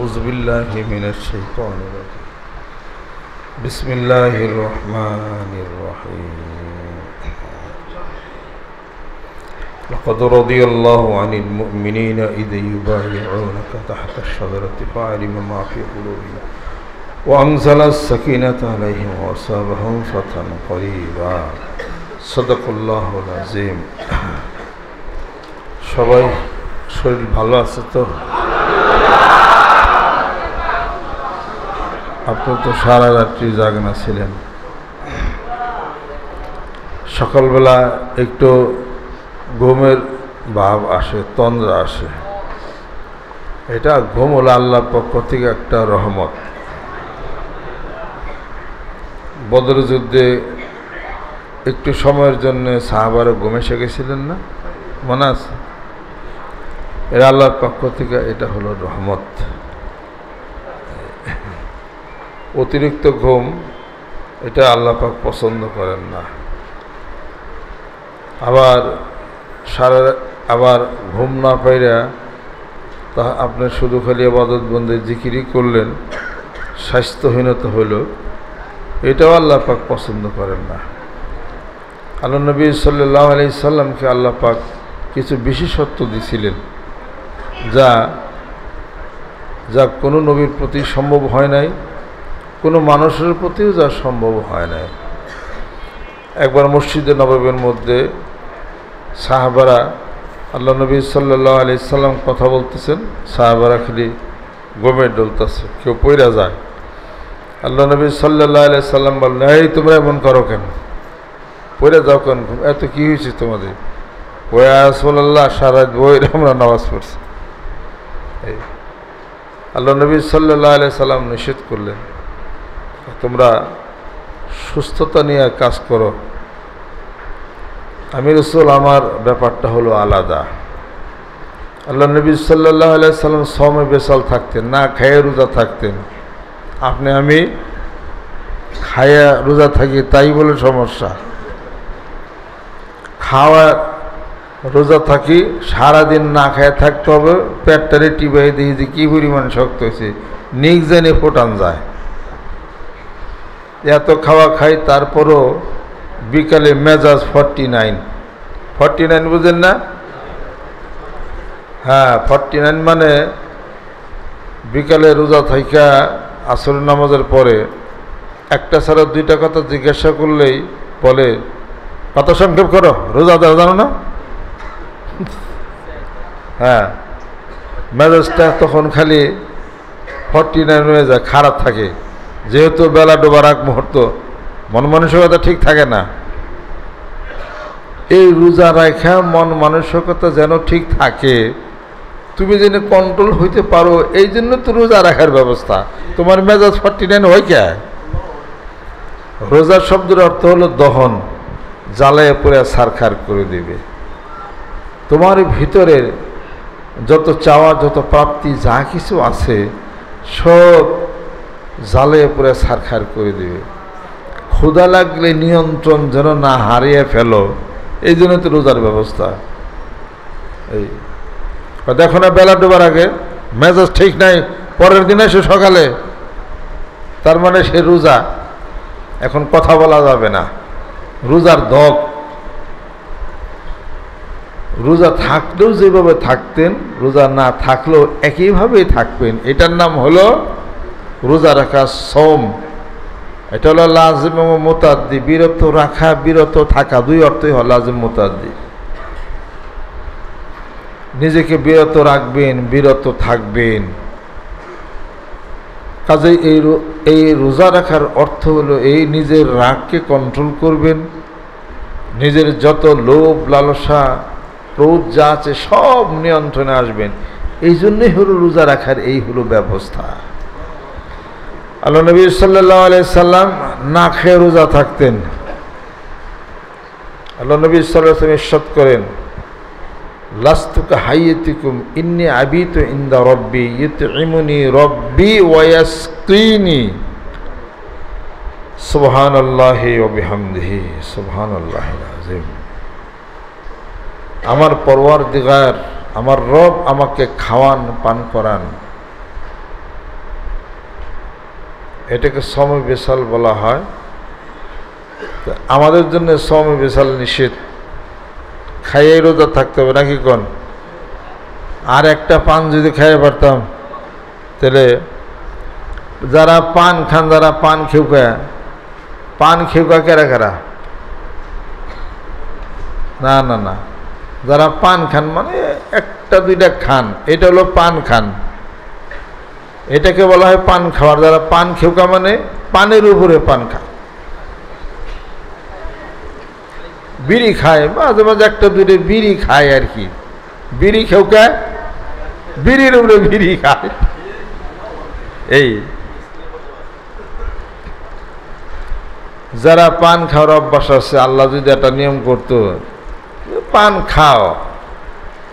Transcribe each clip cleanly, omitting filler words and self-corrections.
أعوذ بالله من الشيطان الرجيم بسم الله الرحمن الرحيم لقد رضي الله عن المؤمنين إذ يبايعونك تحت الشجرة فعلم ما في قلوبهم وأنزل السكينة عليهم وأصابهم فتحا قريبا صدق الله العظيم সবাই শরীর ভালো আছে তো? আপনি তো সারা রাত্রি জাগনা ছিলেন। সকালবেলা একটু ঘুমের ভাব আসে, তন্দ্রা আসে। এটা ঘুম হলো আল্লাহর পক্ষ থেকে একটা রহমত। বদর যুদ্ধে একটু সময়ের জন্য সাহাবারা ঘুম এসে গেছিলেন না, মনে আছে? এরা আল্লাহর পক্ষ থেকে এটা হলো রহমত। অতিরিক্ত ঘুম এটা আল্লাহ পাক পছন্দ করেন না। আবার ঘুম না পাইরা তা আপনি শুধু খালি ইবাদত বন্দী জিকিরই করলেন, স্বাস্থ্যহীনতা হইল, এটাও আল্লাহ পাক পছন্দ করেন না। আল্লাহ নবী সাল্লাল্লাহু আলাইহি সাল্লামকে আল্লাহ পাক কিছু বিশেষত্ব দিয়েছিলেন যা কোনো নবীর প্রতি সম্ভব হয় নাই, কোনো মানুষের প্রতিও যা সম্ভব হয় নাই। একবার মসজিদে নববীর মধ্যে সাহাবারা আল্লাহ নবী সাল্লাল্লাহু আলাইহি সাল্লাম কথা বলতেছেন, সাহাবারা খালি গমে ডলতেছে, কেউ পইরা যায়। আল্লাহ নবী সাল্লাল্লাহু আলাইহি সাল্লাম বললেন, এই তোমরা এমন করো কেন, পইরা যাও কেন, এত কি হয়েছে তোমাদের? ওই রাসূলুল্লাহ সারা বই আমরা নামাজ পড়ছি। এই আল্লাহ নবী সাল্লাল্লাহু আলাইহি সাল্লাম নিষেধ করলেন, তোমরা সুস্থতা নিয়ে কাজ করো। আমি রাসূল, আমার ব্যাপারটা হলো আলাদা। আল্লাহ নবী সাল্লাল্লাহু আলাইহি সাল্লাম সময় বেসাল থাকতেন, না খাইয়া রোজা থাকতেন। আমি খাইয়া রোজা থাকি তাই বলে সমস্যা? খাওয়া রোজা থাকি, সারাদিন না খাইয়া থাকতে হবে, পেটটারে টিপাই দেখি যে কী পরিমাণ শক্ত হয়েছে, নিক জানে ফোটান যায়। এত খাওয়া খাই, তারপরও বিকালে মেজাজ 49 বুঝেন না? হ্যাঁ, 49 মানে বিকালে রোজা থাইকা আসরের নামাজের পরে একটা ছাড়া দুইটা কথা জিজ্ঞাসা করলেই বলে, কত সংক্ষেপ করো, রোজা দেওয়া জানো না? হ্যাঁ, মেজাজটা তখন খালি 49 হয়ে যায়, খারাপ থাকে। যেহেতু বেলা ডোবার আগ মুহূর্ত, মন মানসিকতা ঠিক থাকে না। এই রোজা রাখা মন মানসিকতা যেন ঠিক থাকে, তুমি যেন কন্ট্রোল হইতে পারো, এই জন্য তো রোজা রাখার ব্যবস্থা। তোমার মেজাজ 49 হয় কে? রোজার শব্দের অর্থ হলো দহন, জ্বালায় পড়ে ছারখার করে দিবে। তোমার ভিতরের যত চাওয়া, যত প্রাপ্তি, যা কিছু আছে সব জ্বালায় পড়ে ছারখার করে দিবে। ক্ষুধা লাগলে নিয়ন্ত্রণ যেন না হারিয়ে ফেলো, এই জন্য তো রোজার ব্যবস্থা। এই দেখো না, বেলা ডোবার আগে মেজাজ ঠিক নাই, পরের দিন এসে সকালে, তার মানে সে রোজা। এখন কথা বলা যাবে না, রোজার দগ। রোজা থাকলেও যেভাবে থাকতেন, রোজা না থাকলেও একইভাবেই থাকবেন। এটার নাম হলো রোজা রাখা, সওম। এটা হলো লাজিম এবং মুতাদ্দি, বিরত রাখা, বিরত থাকা, দুই অর্থই হলো লাজিম মুতাদ্দি। নিজেকে বিরত রাখবেন, বিরত থাকবেন। কাজেই এই রোজা রাখার অর্থ হলো এই নিজের রাগকে কন্ট্রোল করবেন, নিজের যত লোভ, লালসা, ক্রোধ যা আছে সব নিয়ন্ত্রণে আসবেন। এই জন্যই হলো রোজা রাখার এই হলো ব্যবস্থা। আল্লাহ নবী সাল্লাল্লাহু আলাইহি সাল্লাম না খেয়ে রোজা থাকতেন। আল্লাহ নবী সাল্লাল্লাহু আলাইহি সাল্লাম ইরশাদ করেন, লাস্তুকা হাইয়াতিকুম ইন্নী আবিতু ইনদা রব্বি ইউতঈমুনি রব্বি ওয়া ইয়াসকিনি। সুবহানাল্লাহি ওয়া বিহামদিহি সুবহানাল্লাহিল আযীম। আমার পরওয়ারদিগার, আমার রব আমাকে খাওয়ান, পান করান, এটাকে সময় বেসাল বলা হয়। আমাদের জন্য সময় বেসাল নিষেধ, খাইয়ে রোজা থাকতে হবে নাকি কোন? আর একটা পান যদি খাইয়ে পারতাম তাহলে যারা পান খান, যারা পান খেউকা কেরা কেরা? না না না, যারা পান খান মানে একটা দুইটা খান, এটা হলো পান খান, এটাকে বলা হয় পান খাওয়ার। যারা পান খেউকা মানে পানের উপরে পান খায়, বিড়ি খায়, মাঝে মাঝে একটা দুইটা বিড়ি খায় আর কি। বিড়ি খেউকা, বিড়ির উপরে বিড়ি খায়। এই যারা পান খাওয়ার অভ্যাস আছে, আল্লাহ যদি একটা নিয়ম করতো পান খাও,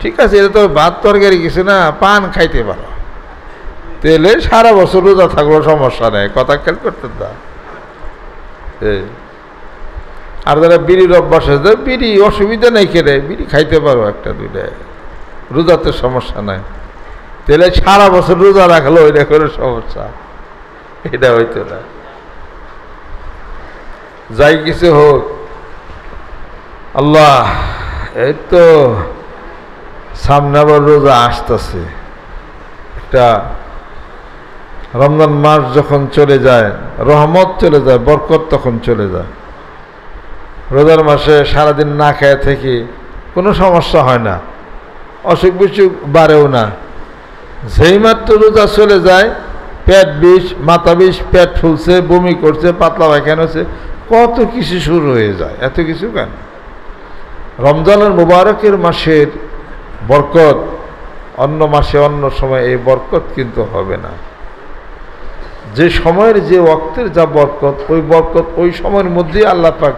ঠিক আছে, এটা তো ভাত তরকারি কিছু না, পান খাইতে পারো, তাহলে সারা বছর রোজা থাকলো, সমস্যা নেই, কথা খেয়াল করতে দা। আর যারা বিড়ির অভ্যাস আছে, বিড়ি অসুবিধা নেই, খেলে বিড়ি খাইতে পারো একটা দুইটা, রোজাতে সমস্যা নাই, তাহলে সারা বছর রোজা রাখলো, ওইটা করে সমস্যা, এটা হইতো না। যাই কিছু হোক, আল্লাহ, এই তো সামনে আবার রোজা আসতেছে, একটা রমজান মাস যখন চলে যায়, রহমত চলে যায়, বরকত তখন চলে যায়। রোজার মাসে সারাদিন না খেয়ে থেকে কোনো সমস্যা হয় না, অসুখ বিসুখ বাড়েও না। যেই মাত্র রোজা চলে যায়, পেট বিষ, মাথা বিষ, পেট ফুলছে, বমি করছে, পাতলা পায়খানা হচ্ছে, কত কিছু শুরু হয়ে যায়। এত কিছু কেন? রমজানের মুবারকের মাসের বরকত অন্য মাসে অন্য সময় এই বরকত কিন্তু হবে না। যে সময়ের যে ওয়াক্তের যা বরকত, ওই বরকত ওই সময়ের মধ্যেই আল্লাহ পাক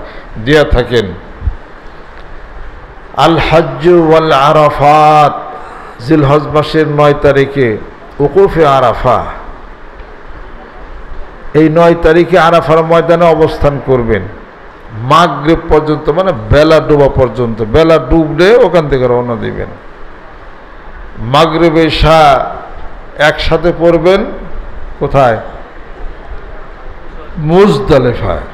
দিয়া থাকেন। আল হজ্জ ওয়াল আরাফাত, জিলহজ মাসের 9 তারিখে উকুফে আরাফা, এই 9 তারিখে আরাফার ময়দানে অবস্থান করবেন মাগরিব পর্যন্ত, মানে বেলা ডুবা পর্যন্ত। বেলা ডুবলে ওখান থেকে রওনা দিবেন। মাগরিব ঈশা একসাথে পড়বেন কোথায়? মুজদালিফায়।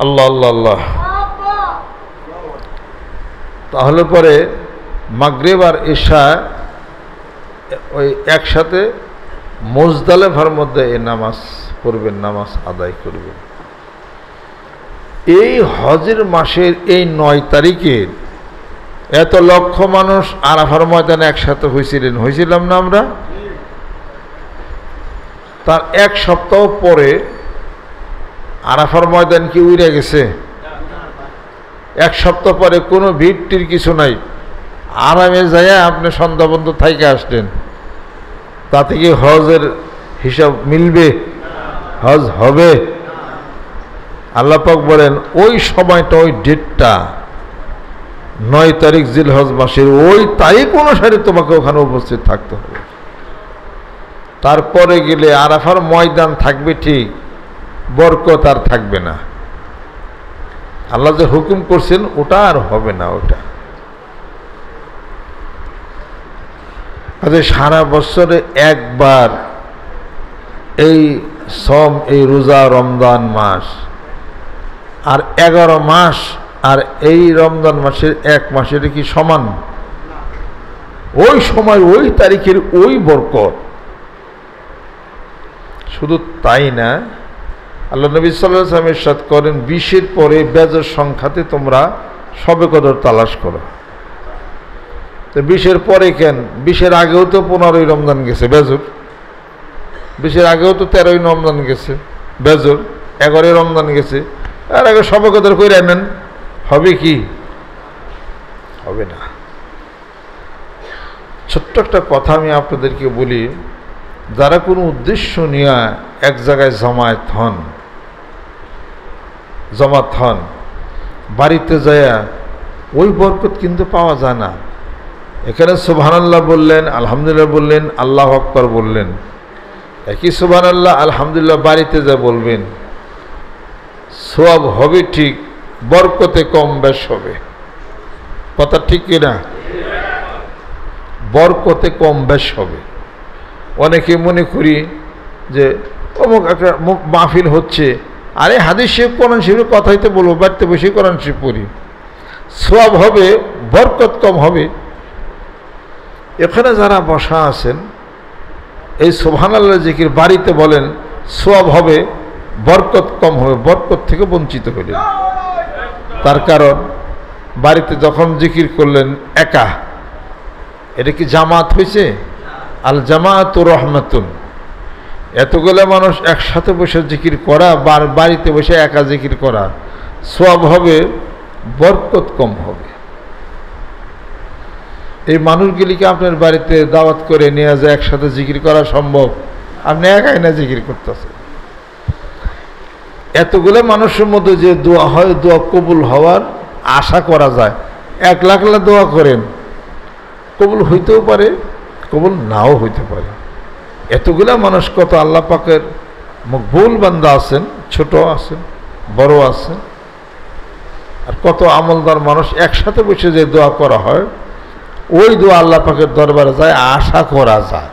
আল্লাহ আল্লাহ আল্লাহ। তাহলে পরে মাগরিব আর ঈশা ওই একসাথে মুজদালিফার মধ্যে এই নামাজ পড়বেন, নামাজ আদায় করবেন। এই হজের মাসের এই 9 তারিখের এত লক্ষ মানুষ আরাফার ময়দানে একসাথে হয়েছিলাম না আমরা? তার এক সপ্তাহ পরে আরাফার ময়দান কি উড়ে গেছে? এক সপ্তাহ পরে কোনো ভিড়টির কিছু নাই, আরামে যায় আপনি সন্ধ্যা বন্ধ থাইকে আসলেন, তাতে কি হজের হিসাব মিলবে? হজ হবে? আল্লাহ পাক বলেন ওই সময়টা, ওই ডেটটা 9 তারিখ জিলহজ মাসের, ওই তারিখ অনুসারে তোমাকে ওখানে উপস্থিত থাকতে হবে। তারপরে গেলে আরাফার ময়দান থাকবে ঠিক, বরকত আর থাকবে না। আল্লাহ যে হুকুম করছেন ওটা আর হবে না। ওটা আচ্ছা, সারা বছরে একবার এই সম, এই রোজা, রমজান মাস, আর 11 মাস, আর এই রমজান মাসের 1 মাসের কি সমান? ওই সময় ওই তারিখের ওই বরকত। শুধু তাই না, আল্লাহ নবী সাল্লাল্লাহু আলাইহি ওয়াসাল্লাম ইরশাদ করেন 20-এর পরে বেজর সংখ্যাতে তোমরা শবে কদর তালাশ করো। তো 20-এর পরে কেন? 20-এর আগেও তো 15ই রমজান গেছে বেজর, 20-এর আগেও তো 13ই রমজান গেছে বেজর, 11ই রমজান গেছে, আর আগে শবে কদর কইরা নেন, হবে কি? হবে না। ছোট্ট একটা কথা আমি আপনাদেরকে বলি, যারা কোনো উদ্দেশ্য নিয়ে এক জায়গায় জমায়েত হন, বাড়িতে যায় ওই বরকত কিন্তু পাওয়া যায় না। এখানে সুবহানাল্লাহ বললেন, আলহামদুলিল্লাহ বললেন, আল্লাহু আকবার বললেন, একই সুবহানাল্লাহ আলহামদুলিল্লাহ বাড়িতে যা বলবেন, সওয়াব হবে ঠিক, বরকতে কম বেশ হবে। কথা ঠিক কিনা? বরকতে কম বেশ হবে। অনেকে মনে করি যে অমুক একটা মাহফিল হচ্ছে, আরে হাদিস শরীফ কোরআন শরীফের কথাই তো বলবো, বাড়িতে বসে কোরআন শরীফ পড়ি, সওয়াব হবে, বরকত কম হবে। এখানে যারা বসা আছেন এই সুবহানাল্লাহ জিকির বাড়িতে বলেন, সওয়াব হবে, বরকত কম হবে, বরকত থেকে বঞ্চিত হলেন। তার কারণ বাড়িতে যখন জিকির করলেন একা, এটা কি জামাত হয়েছে? আল জামাআতু রাহমাতুন। এতগুলো মানুষ একসাথে বসে জিকির করা, বাড়িতে বসে একা জিকির করা, সওয়াব হবে, বরকত কম হবে। এই মানুষগুলিকে আপনার বাড়িতে দাওয়াত করে নিয়ে যায়, একসাথে জিকির করা সম্ভব? আপনি একাই না জিকির করতেছেন। এতগুলো মানুষের মধ্যে যে দোয়া হয়, দোয়া কবুল হওয়ার আশা করা যায়। 1 লাখ দোয়া করেন, কবুল হইতেও পারে, কবুল নাও হইতে পারে। এতগুলা মানুষ, কত আল্লাহ পাকের মকবুল বান্দা আছেন, ছোট আছেন, বড় আছেন, আর কত আমলদার মানুষ একসাথে বসে যে দোয়া করা হয়, ওই দোয়া আল্লাহ পাকের দরবারে যায়, আশা করা যায়।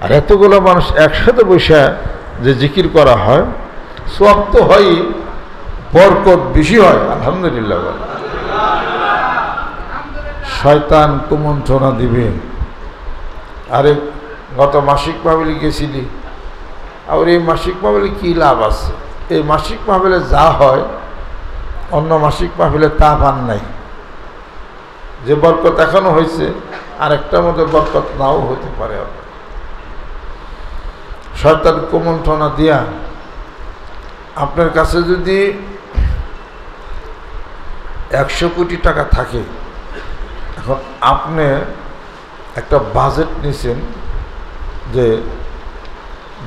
আর এতগুলো মানুষ একসাথে বসে যে জিকির করা হয়, সওয়াব তো হয়, বরকত বেশি হয়। আলহামদুলিল্লাহ। শয়তান কুমন্ত্রণা দিবে, আরে গত মাসিক মাহফিলে গেছিলি, আর এই মাসিক মাহফিলে কী লাভ আছে? এই মাসিক মাহফিলে যা হয় অন্য মাসিক মাহফিলে তা পান নাই। যে বরকত এখনো হয়েছে, আরেকটার মধ্যে বরকত নাও হতে পারে। শয়তান কুমন্ত্রণা দিয়া আপনার কাছে যদি 100 কোটি টাকা থাকে, এখন আপনি একটা বাজেট নিছেন যে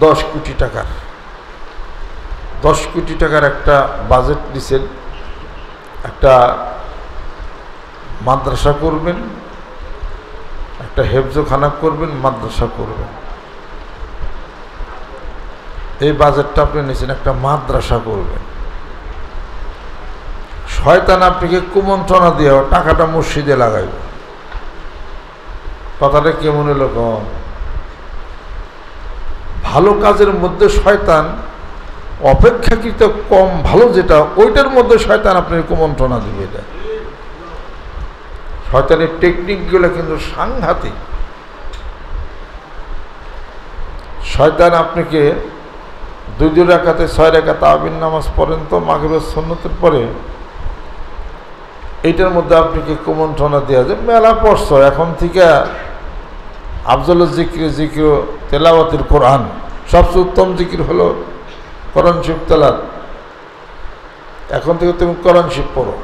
10 কোটি টাকার, 10 কোটি টাকার একটা বাজেট নিছেন, একটা মাদ্রাসা করবেন, একটা হেফজখানা করবেন, মাদ্রাসা করবেন। এই বাজেটটা আপনি নিয়েছেন, একটা মাদ্রাসা করবেন। শয়তান আপনাকে কুমন্ত্রণা দিয়ে টাকাটা মসজিদে লাগাইব। কথাটা কেমন হলো? ভালো কাজের মধ্যে শয়তান অপেক্ষাকৃত কম ভালো যেটা, ওইটার মধ্যে শয়তান আপনাকে কুমন্ত্রণা দিবে। এটা শয়তানের টেকনিকগুলো কিন্তু সাংঘাতিক। শয়তান আপনাকে 2 রাকাতে 6 রাকাত তারাবির নামাজ পড়েন তো মাগরিবের সুন্নতের পরে, এইটার মধ্যে আপনাকে কুমন্ত্রণা দেওয়া যায়, মেলা পড়ছ, এখন থেকে আফজল জিকির তেলাওয়াতের কোরআন, সবচেয়ে উত্তম জিকির হলো কোরআন শরীফ তেলাওয়াত। এখন থেকে তুমি কোরআন শরীফ পড়ো,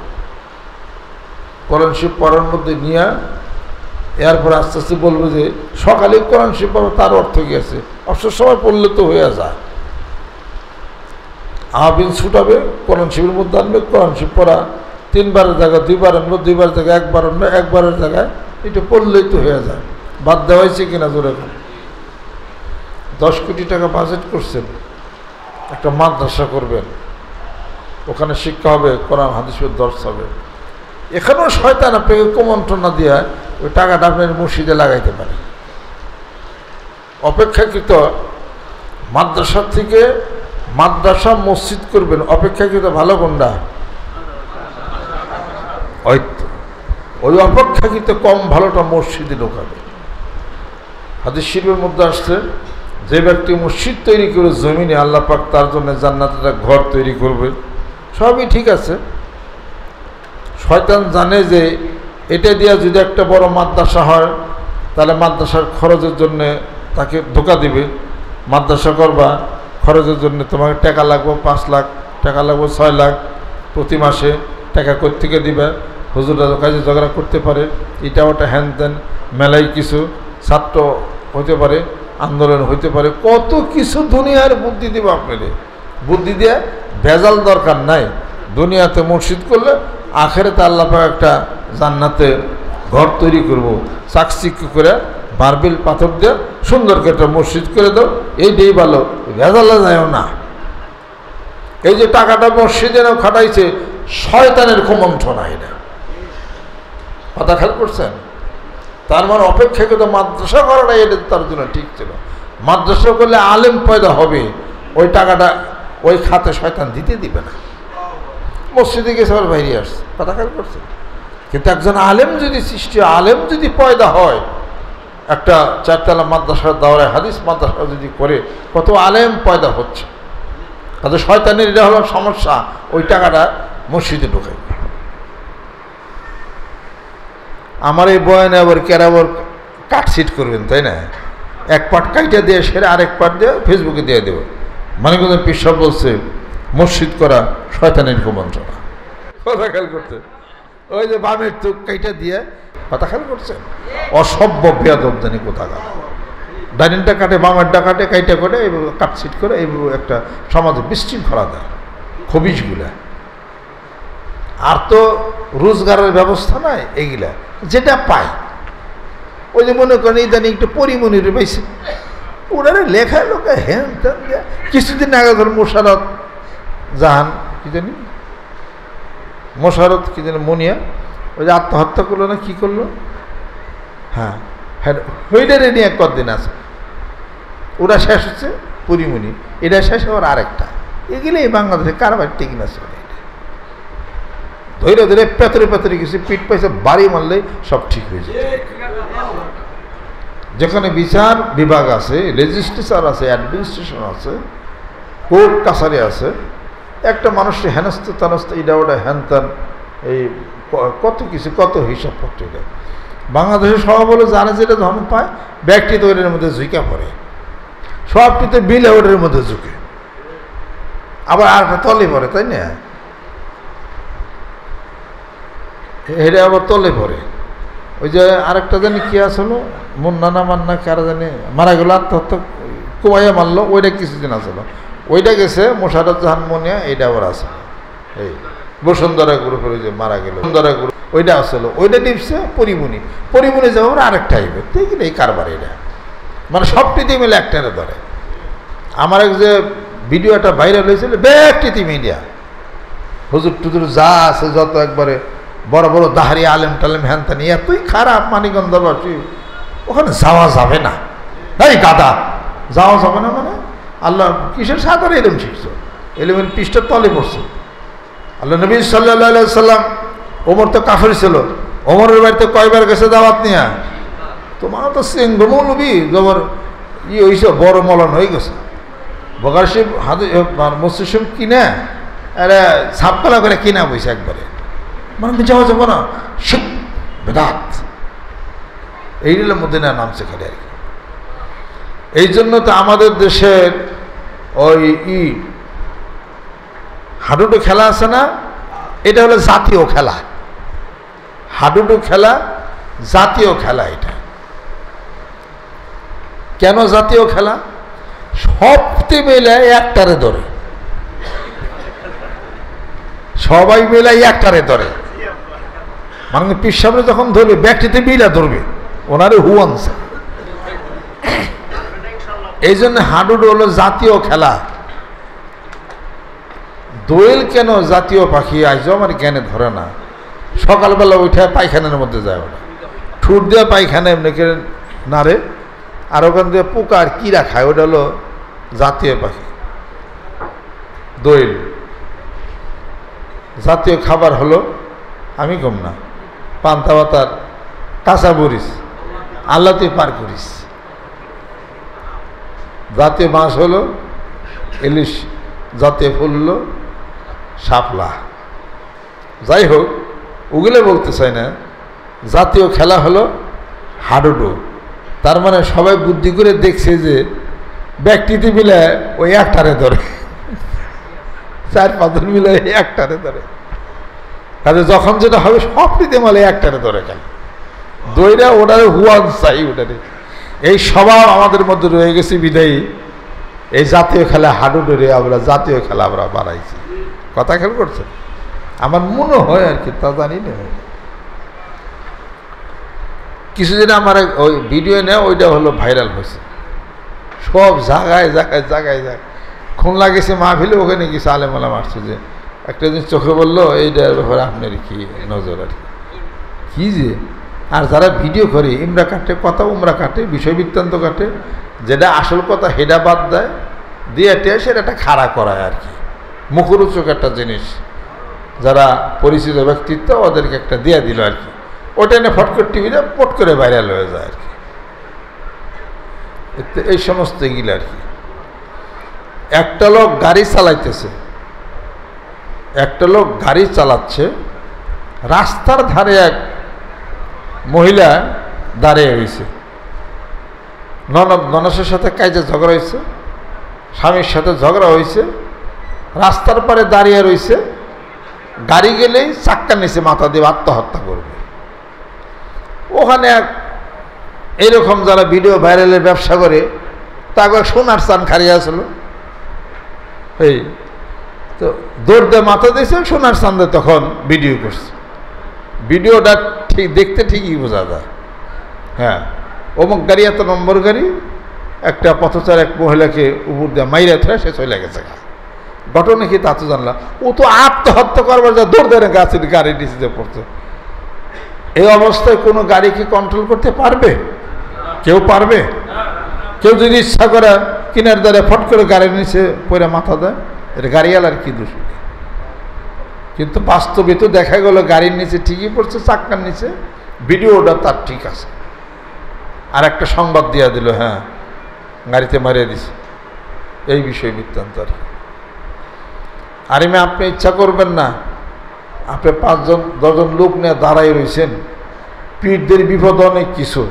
কোরআন শরীফ পড়ার মধ্যে নিয়ে এরপর আস্তে আস্তে বলবো যে সকালে কোরআন শরীফ পড়ো, তার অর্থ কি আছে? অবসর সময় পড়লে তো হয়ে যায়। আবিন ছুটাবে, কোরআন শরীফের মধ্যে আনবে, কোরআন শরীফ পড়া 3 বারের জায়গায় 2 বার আনবো, 2 বারের জায়গায় 1 বার আনবো, 1 বারের জায়গায় এটা পড়লেই তো হয়ে যায়। বাদ দেওয়া হয়েছে কিনা জোরে? 10 কোটি টাকা বাজেট করছেন, একটা মাদ্রাসা করবেন, ওখানে শিক্ষা হবে, কোরআন হাদিসের দর্শ হবে। এখানেও শয়তান আপনাকে কুমন্ত্রণা দিয়ে ওই টাকাটা আপনার মসজিদে লাগাইতে পারে। অপেক্ষাকৃত মাদ্রাসার থেকে মাদ্রাসা মসজিদ করবেন, অপেক্ষাকৃত ভালো কোনটা? ওই অপেক্ষাকৃত কম ভালোটা মসজিদে ঢোকাবে। হাদিস শরীফের মধ্যে আসছে, যে ব্যক্তি মসজিদ তৈরি করে জমিনে, আল্লাহ পাক তার জন্য জান্নাতে একটা ঘর তৈরি করবে। সবই ঠিক আছে। শয়তান জানে যে এটা দিয়া যদি একটা বড় মাদ্রাসা হয়, তাহলে মাদ্রাসার খরচের জন্য তাকে ধোকা দিবে। মাদ্রাসা করবা, খরচের জন্য তোমাকে টাকা লাগবে 5 লাখ, টাকা লাগবে 6 লাখ প্রতি মাসে, টাকা কোত্থেকে দিবে? হুজুররা কাজে ঝগড়া করতে পারে, এটা ওটা হ্যান ত্যান, মেলাই কিছু, ছাত্র হতে পারে, আন্দোলন হইতে পারে, কত কিছু দুনিয়ার বুদ্ধি দেবে আপনাদের। বুদ্ধি দিয়ে ভেজাল দরকার নাই। দুনিয়াতে মসজিদ করলে আখেরাতে আল্লাহ পাক একটা জান্নাতে ঘর তৈরি করব, চাকচিক্য করে মার্বেল পাথর দিয়ে সুন্দর করে একটা মসজিদ করে দাও, এইটাই ভালো, ভেজালে যায়ও না। এই যে টাকাটা মসজিদে নাও খাটাইছে, শয়তানের কুমন্ত্রণা। এটা কথা খেয়াল করছেন? তার মানে অপেক্ষাকৃত মাদ্রাসা করাটাই এটা তার জন্য ঠিক ছিল। মাদ্রাসা করলে আলেম পয়দা হবে, ওই টাকাটা ওই খাতে শয়তান দিতে দিবে না। মসজিদে গেছে আবার বাইরে আসছে, কথা খেয়াল করছে। কিন্তু একজন আলেম যদি সৃষ্টি, আলেম যদি পয়দা হয়, একটা চারতলা মাদ্রাসার দাওরায় হাদিস মাদ্রাসা যদি করে, কত আলেম পয়দা হচ্ছে। তাদের শয়তানের এটা হলো সমস্যা, ওই টাকাটা মসজিদে ঢোকাই। আমার এই বয়ানে আবার কেরাবর কাটসিট করবেন, তাই না? এক পার্ট কাইটা দিয়ে সেরে আরেক পার্ট দিয়ে ফেসবুকে দিয়ে দেবো। মানে কিন্তু পিসাব বলছে মসজিদ করা শয়তানের কুমন্ত্রণা। কথা খেয়াল করতে, ওই যে বামের চোখ কাইটা দিয়ে, কথা খেয়াল করছে, অসভ্য বেয়াদবদানি কোথাকার। ডাইনিংটা কাটে, বামেরটা কাটে, কাইটা করে এইভাবে কাটসিট করে এইভাবে একটা সমাজে বিশৃঙ্খলা দেয় খবিশগুলা। আর তো রোজগারের ব্যবস্থা নাই, এইগুলা যেটা পায়। ওই যে মনে করেন ইদানি একটু পরিমণির পাইছে, ওনারা লেখায় লোকে হ্যান ত্যান দেয়া। কিছুদিন আগে ধর মোশারত জাহান কি জানি, মোশারত কি জানি মনিয়া, ওই যে আত্মহত্যা করলো না কি করলো, হ্যাঁ হ্যাঁ, ওইটারে নিয়ে কদিন আছে। ওরা শেষ হচ্ছে পরিমণি, এটা শেষ হওয়ার আরেকটা। এগুলো এই বাংলাদেশে কারবার ঠিক না চলে। ধৈর্য ধরে পেতরে পেতরে কিছু পিঠ পাইছে, বাড়ি মারলেই সব ঠিক হয়ে যায়। যেখানে বিচার বিভাগ আছে, লেজিসলেচার আছে, অ্যাডমিনিস্ট্রেশন আছে, কোর্ট কাছারি আছে, একটা মানুষের হেনস্ত তানস্ত এটা ওটা হ্যান ত্যান, এই কত কিছু, কত হিসাবপত্র। এটা বাংলাদেশের সব বলে জানে যেটা ধর্ম পায়, ব্যক্তি তো ওটার মধ্যে ঝুঁকা পড়ে, সবটিতে বিলে ওটার মধ্যে ঝুঁকে, আবার আর একটা তলে পড়ে, তাই না? হেরে আবার তলে পড়ে। ওই যে আরেকটা জানি কি আসলো, মুন্না না মান্না কারা জানি মারা গেল, আত্মহত্যা কুমাইয়া মারলো, ওইটা কিছুদিন আসলো, ওইটা গেছে মোশাররফ জাহান মনিয়া, এইটা আবার আছে এই বসুন্ধরা গ্রুপের যে মারা গেল, বসুন্ধরা গ্রুপ ওইটা আসলো, ওইটা নিপছে পরিমণি, পরিমণি যাওয়ার আরেকটা আইবে, ঠিক এই কারবার। এটা মানে সবটিতে মিলে একটারে ধরে। আমার এক যে ভিডিওটা ভাইরাল হয়েছিল, ব্যক্তিতে মিডিয়া হুজুর টুজুর যা আছে যত, একবারে বড় বড় দাহারি আলেম টালেম হ্যান ত্যান, এতই খারাপ মানিকগঞ্জবাসী, ওখানে যাওয়া যাবে না। এই গাদা, যাওয়া যাবে না মানে আল্লাহ কিসের সাগরে এলম শিখছো, এলমের পৃষ্ঠের তলে পড়ছে। আল্লাহ নবী সাল্লাল্লাহু সাল্লাম, ওমর তো কাফের ছিল, ওমরের বাড়িতে কয়বার গেছে দাওয়াত নিয়া? তোমার তো সিংহমৌলবী জবর ই হয়েছে, বড় মলন হয়ে গেছে। বগারশিব হাতে মসজিদ কিনা আরে ছাপপালা করে কিনা বইছে একবারে, মানে যাওয়া যাবো না, শিখ বেদাত, এইগুলোর মধ্যে না নামছে খালি আর কি। এই জন্য তো আমাদের দেশের ওই হাডুডু খেলা আছে না, এটা হলো জাতীয় খেলা। হাডুডু খেলা জাতীয় খেলা। এটা কেন জাতীয় খেলা? সবটি মিলে একটারে ধরে, সবাই মিলে একটারে ধরে। মানে পিসাবরে যখন ধরবে, ব্যক্তিতে মিলা ধরবে, ওনারে হুয়ানছে। এই জন্য হাডুডু হলো জাতীয় খেলা। দোয়েল কেন জাতীয় পাখি আজও আমার জ্ঞানে ধরে না। সকালবেলা উঠে পায়খানার মধ্যে যায়, ওটা ঠুট দিয়ে পায়খানা এমনি করে নাড়ে, আর ওখান দিয়ে পোকা আর কিরা খায়, ওটা হলো জাতীয় পাখি দোয়েল। জাতীয় খাবার হলো, আমি কম না, পান্তা ভাতার কাঁচা মরিচ, আল্লাহ তুই পার করিস। জাতীয় মাছ হলো ইলিশ, জাতীয় ফুল হলো শাপলা। যাই হোক, ওগুলো বলতে চাই না। জাতীয় খেলা হলো হাডুডু। তার মানে সবাই বুদ্ধি করে দেখছে যে ব্যক্তিতে মিলে ওই একটারে ধরে, 4-5 মিলে একটারে ধরে। কাজে যখন যেটা হবে সবটিতে মিলে একটারে ধরে, কেন দইরা ওটারে হুয়ান চাই, ওটারে। এই স্বভাব আমাদের মধ্যে রয়ে গেছে বিদায়ী এই জাতীয় খেলা হাডুডুরে আমরা জাতীয় খেলা আমরা বানাইছি। কথা খেয়াল করছে? আমার মনে হয় আর কি, তা জানি না। কিছুদিন আমার ওই ভিডিও নেয়, ওইটা হলো ভাইরাল হয়েছে, সব জায়গায় জায়গায় জায়গায় জায়গায়। খুলনা গেছে মাহফিলে, ওখানে কিছু আলেমালা মারছে যে একটা জিনিস চোখে বললো, এইটার ব্যাপারে আপনার কি নজর আর কি যে আর যারা ভিডিও করে ইমরা কাটে কথা উমরা কাটে বিষয় বৃত্তান্ত কাটে, যেটা আসল কথা হেডা বাদ দেয় দিয়ে সেটা একটা খাড়া করায় আর কি, মুখরোচক একটা জিনিস যারা পরিচিত ব্যক্তিত্ব ওদেরকে একটা দিয়ে দিল আর কি, ওটা এনে ফট করে টিভিতে পট করে ভাইরাল হয়ে যায় আর কি। এই সমস্ত এগুলো আর কি। একটা লোক গাড়ি চালাইতেছে, একটা লোক গাড়ি চালাচ্ছে, রাস্তার ধারে এক মহিলা দাঁড়িয়ে রয়েছে, ননসের সাথে কাজে ঝগড়া হয়েছে, স্বামীর সাথে ঝগড়া হয়েছে, রাস্তার পারে দাঁড়িয়ে রয়েছে, গাড়ি গেলেই চাক্কা নিচে মাথা দিয়ে আত্মহত্যা করবে। ওখানে এক এরকম যারা ভিডিও ভাইরালের ব্যবসা করে তাকে সোনার চান খারিয়ে আসলো, এই তো দৌড় দিয়ে মাথা দিয়েছে, সোনার চান্দে তখন ভিডিও করছে। ভিডিওটা ঠিক দেখতে ঠিকই বোঝা যায়, হ্যাঁ অমুক গাড়ি এত নম্বর গাড়ি, একটা পথচার এক মহিলাকে উপর দিয়ে মাইরা ধরে সে চলে গেছে। ঘটনা কি তা তো জানলাম, ও তো আত্মহত্যা করবার যা দৌড় দেয় গাছের গাড়ি নিচে পড়ছে। এই অবস্থায় কোনো গাড়িকে কন্ট্রোল করতে পারবে? কেউ পারবে? কেউ যদি ইচ্ছা করে কিনার দ্বারে ফট করে গাড়ির নিচে পরে মাথা দেয়, এটা গাড়িওয়ালার কি দোষ? কিন্তু বাস্তবে তো দেখা গেল গাড়ির নিচে ঠিকই পড়ছে, চাক্কার নিচে, ভিডিওটা তার ঠিক আছে। আর একটা সংবাদ দিয়া দিল, হ্যাঁ গাড়িতে মারিয়ে দিছে, এই বিষয় বৃত্তান্ত আর কি। আপনি ইচ্ছা করবেন না, আপনি 5-10 লোক নিয়ে দাঁড়াই রয়েছেন, পীরদের বিপদ অনেক কিছু,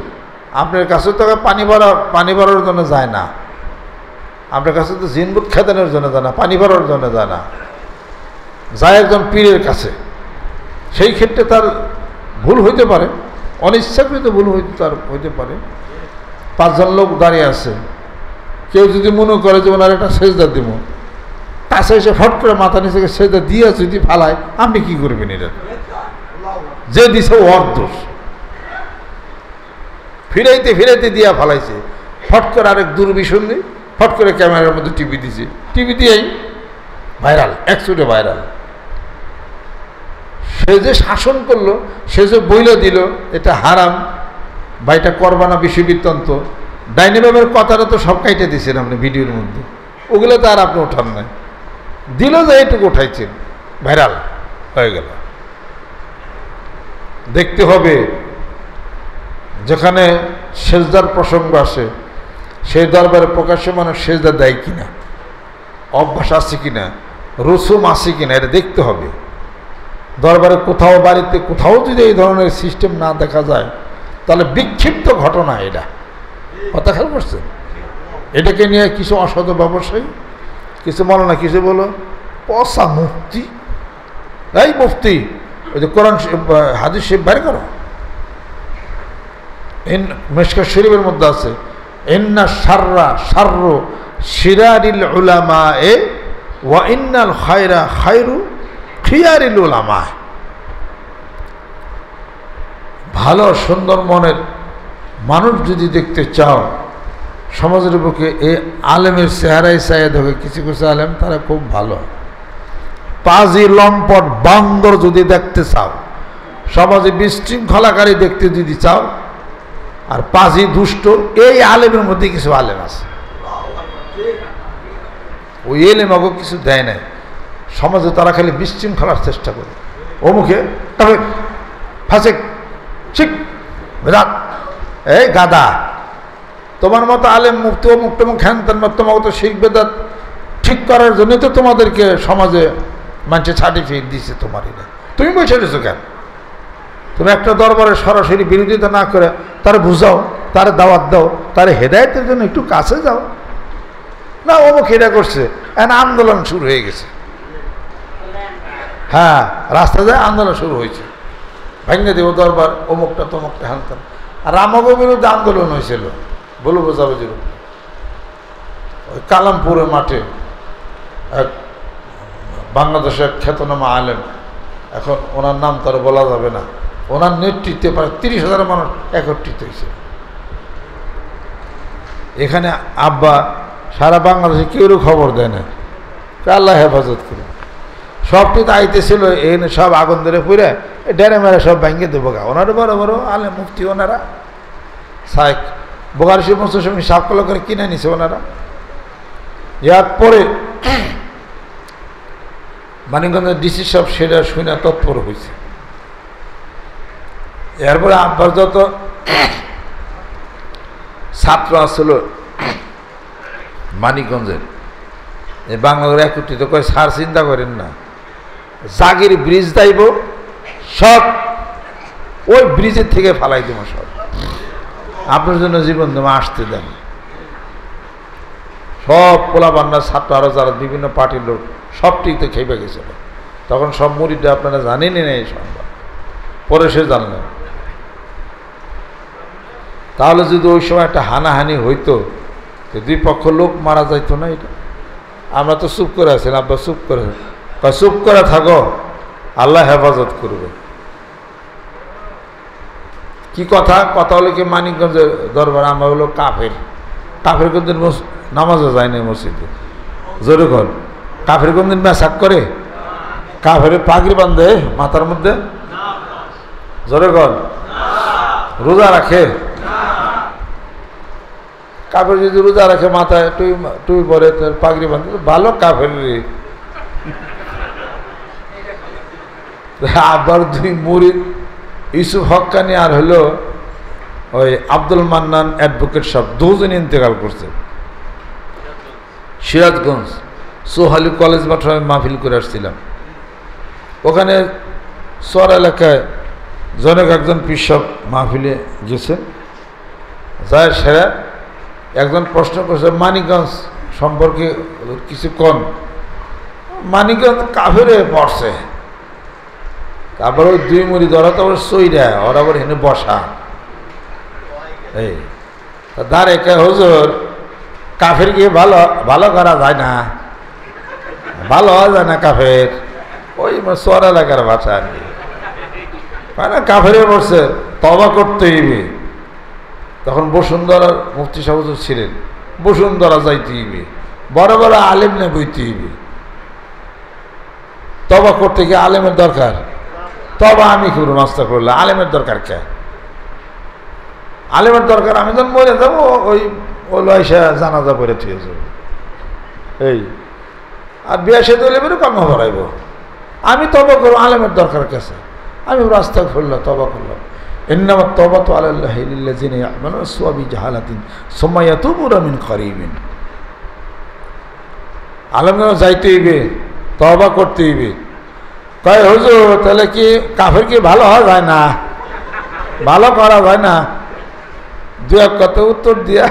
আপনার কাছে তো পানি ভরার জন্য যায় না, আপনার কাছে তো জিনবুত খেদানোর জন্য যায় না, পানি ভরার জন্য যায় না, যায় একজন পীরের কাছে। সেই ক্ষেত্রে তার ভুল হইতে পারে, অনিচ্ছাকৃত ভুল হইতে পারে। 5জন লোক দাঁড়িয়ে আছে, কেউ যদি মনে করে যে ওনার একটা সেজদা দিব, কাছে এসে ফট করে মাথা নিচে সেজদা দিয়ে যদি ফালায়, আপনি কি করবেন? এটা যে দিছে ওর দোষ, ফিরাইতে দিয়া ফালাইছে, ফট করে আরেক দুর্বিসন্ধি ফট করে ক্যামেরার মধ্যে টিভি দিছে, টিভি দিয়েই ভাইরাল, 100 ভাইরাল। সে যে শাসন করলো, সে যে বইলে দিল এটা হারাম বা এটা করবা না বিষয় বৃত্তান্ত, ডাইনিবামের কথাটা তো সব কাইটে দিয়েছেন আপনি ভিডিওর মধ্যে, ওগুলো তো আর আপনি ওঠান নাই, দিল যে এইটুকু উঠাইছেন, ভাইরাল হয়ে গেল। দেখতে হবে যেখানে সেজদার প্রসঙ্গ আসে, সেই দরবারে প্রকাশ্যে মানুষ সেজদা দেয় কিনা, অভ্যাস আছে কিনা, রসুম আছে কিনা, এটা দেখতে হবে। দরবারে কোথাও, বাড়িতে কোথাও যদি এই ধরনের সিস্টেম না দেখা যায়, তাহলে বিক্ষিপ্ত ঘটনা এটা, কথা খেয়াল করছেন? এটাকে নিয়ে কিছু অসাধু ব্যবসায়ী কিছু বলো না, কিছু বলো পসা মুফতি, এই মুফতি ওই যে কোরআন হাদিস শরীফ বের করো, মিশকাত শরীফের মধ্যে আছে, ইন্না শাররু শিরারিল উলামা ওয়া ইন্নাল খায়রা খায়রু খিয়ারিল উলামা। ভালো সুন্দর মনের মানুষ যদি দেখতে চাও সমাজের বুকে, এই আলেমের চেহারায় চাইয়া দেখে, কিছু কিছু আলেম তারা খুব ভালো। পাজি লম্পট বান্দর যদি দেখতে চাও, সমাজে বিশৃঙ্খলাকারী দেখতে যদি চাও, আর পাজি দুষ্ট, এই আলেমের মধ্যে কিছু আলেম আছে, ওই এলেম আমাকে কিছু দেয় নাই, সমাজে তারা খালি বিশৃঙ্খলার চেষ্টা করে, অমুখে ফাঁসেক ঠিক বিরাট, এই গাদা, তোমার মতো আলেম মুক্তি অমুক টমুক হ্যান তেন, তোমাকে তো শিখ বেদাত ঠিক করার জন্যই তো তোমাদেরকে সমাজে মানুষের সার্টিফিকেট দিচ্ছে, তোমারই না, তুমি বসে রয়েছো কেন? তুমি একটা দরবারে সরাসরি বিরোধিতা না করে তারা বুঝাও, তারা দাওয়াত দাও, তারা হেদায়েতের জন্য একটু কাছে যাও না। অমুক এটা করছে, আন্দোলন শুরু হয়ে গেছে, হ্যাঁ রাস্তা যায় আন্দোলন শুরু হয়েছে, ভেঙে দেব দরবার, অমুকটা তমুকটা হ্যান। আর আমাকে বিরুদ্ধে আন্দোলন হয়েছিল, বলো বোঝাবুঝির, ওই কালামপুরের মাঠে এক বাংলাদেশের খ্যাতনামা আলেম, এখন ওনার নাম তার বলা যাবে না, ওনার নেতৃত্বে প্রায় 30,000 মানুষ একত্রিত হয়েছে। এখানে আব্বা সারা বাংলাদেশে কেউ খবর দেয় না, আল্লাহ হেফাজত করে, সবটি তো আইতেছিল এখানে সব আগুন ধরে পুড়ে ডেরে মেরে সব ভেঙে দেবো গা। ওনারা বড় বড় আলে মুফতি, ওনারা সাইক বোকার সমস্ত সময় সাপকল করে কিনে নিছে ওনারা। ইয়ার পরে মানিকগঞ্জের ডিসি সব সেটা শুনে তৎপর হয়েছে। এরপরে আব্বার যত ছাত্র আসছিল মানিকগঞ্জের, এই বাংলাদেশ একত্রিত করে সার চিন্তা করেন না, জাগির ব্রিজ দাইব সব ওই ব্রিজের থেকে ফালাই দেবো সব, আপনার জন্য জীবন দেবো, আসতে দেন। সব পোলা বান্নার ছাত্র আরও যারা বিভিন্ন পার্টির লোক সবটিই তো খেপে গেছিল। তখন সব মুড়িটা আপনারা জানেনই না এই সংবাদ, পরে সে জানলেন। তাহলে যদি ওই সময় একটা হানাহানি হইতো তো দুই পক্ষ লোক মারা যাইতো না। এটা আমরা তো চুপ করে আছেন, আব্বা চুপ করে, চুপ করে থাকো, আল্লাহ হেফাজত করবে। কি কথা হলো কি, মানিকগঞ্জের দরবার আমরা হলো কাফের, কাফের কোনদিন নামাজও যায় না মসজিদে, জোরে কর, কাফের কোনদিন মেসাক করে, কাফের পাগড়ি বাঁধে মাথার মধ্যে, জোরে কর, রোজা রাখে, কাফের যদি রোজা রাখে মাথায় টুই পরে তার পাগড়ি বাঁধে, ভালো কাফের। আবার দুই মুরিদ ইউসুফ হক্কানি আর হলো ওই আব্দুল মান্নান অ্যাডভোকেট সব দুজন ইন্তেকাল করছে সিরাজগঞ্জ সোহালি কলেজ মাঠে। আমি মাহফিল করে আসছিলাম ওখানে, চর এলাকায় জনক একজন পিসব মাহফিলে গেছেন, যায় সেরা একজন প্রশ্ন করছে মানিকগঞ্জ সম্পর্কে কিছু কন, মানিকগঞ্জ কাফেরে পড়ছে। তারপর ওই দুই মুড়ি ধরা তো আবার সইরা, ওরা আবার হেনে বসা, এই দাঁড়ে কে হুজুর কাফের গিয়ে ভালো ভালো করা যায় না, ভালো হওয়া যায় না কাফের, ওই চর এলাকার ভাষা আর কি, মানে কাফেরে পড়ছে তওবা করতে হইবে। তখন বসুন্ধরার মুফতি সাহেব হুজুর ছিলেন, বসুন্ধরা যাইতে হইবে, বড় বড় আলেম নে বইতে হইবে, তওবা করতে গিয়ে আলেমের দরকার, তবা আমি করুন আস্তা করলে আলেমের দরকার কে, আলেমের দরকার আমি যখন মরে যাবো ওই লয়সা জানাজা করে থুয়ে যাব, এই আর বিয়া সে দিলে বেরো কর্ম ভরাইব, আমি তবা করবো আলেমের দরকার কেছে, আমি রাস্তা খুললাম তবা করলাম। ইন্নামাত তাওবাতু আলাল্লাহি লিল্লাযিনা ইয়া'মালুনা সুআ বিজাহালাতিন সুম্মা ইয়াতুবুনা মিন কারিবিন। আলেমরা যাইতে হইবে, তওবা করতে হইবে। কয় হুজুর তাহলে কি কাফের কি ভালো হওয়া যায় না, ভালো করা যায় না? দু এক কথা উত্তর দিয়া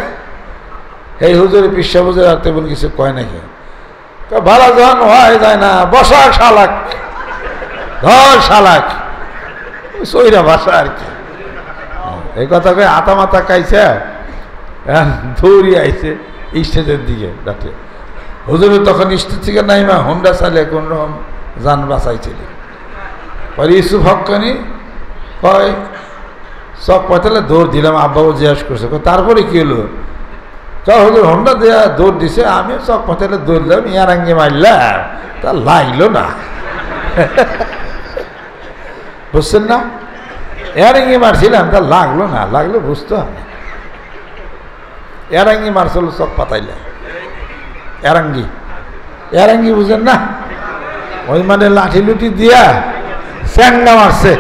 এই হুজুরের পিসা হুজুর আর তেমন কিছু কয় নাকি, ভালো যখন হয় যায় না, বসা শালাক, ধর শালাক, সইরা ভাষা আর কি। এই কথা কয়ে আতা মাথা খাইছে, দৌড়ি আইছে স্টেজের দিকে ডাকে। হুজুর তখন স্টেজ থেকে নাইমা হোন্ডা চালিয়ে কোন রকম যান বাঁচাইছিল। পরে ইউসুফ হক্কানি কয় সব পয়তালে দৌড় দিলাম, আব্বাও জিজ্ঞাসা করছে তারপরে কি হলো, হুজুর হোন্ডা দেয়া দৌড় দিছে, আমি সব পয়তালে দৌড় দিলাম, ইয়ারাঙ্গে মারলাম, তা লাগলো না, বুঝছেন না, এরাঙ্গি মারছিলাম তা লাগলো না, লাগলো বুঝতো আমি, এরাঙ্গি মারছিল চক পাতাইলে, এরাঙ্গি এরাঙ্গি বুঝেন না, ওই মানে লাঠি লুটি দিয়া স্যাংডা মারছে,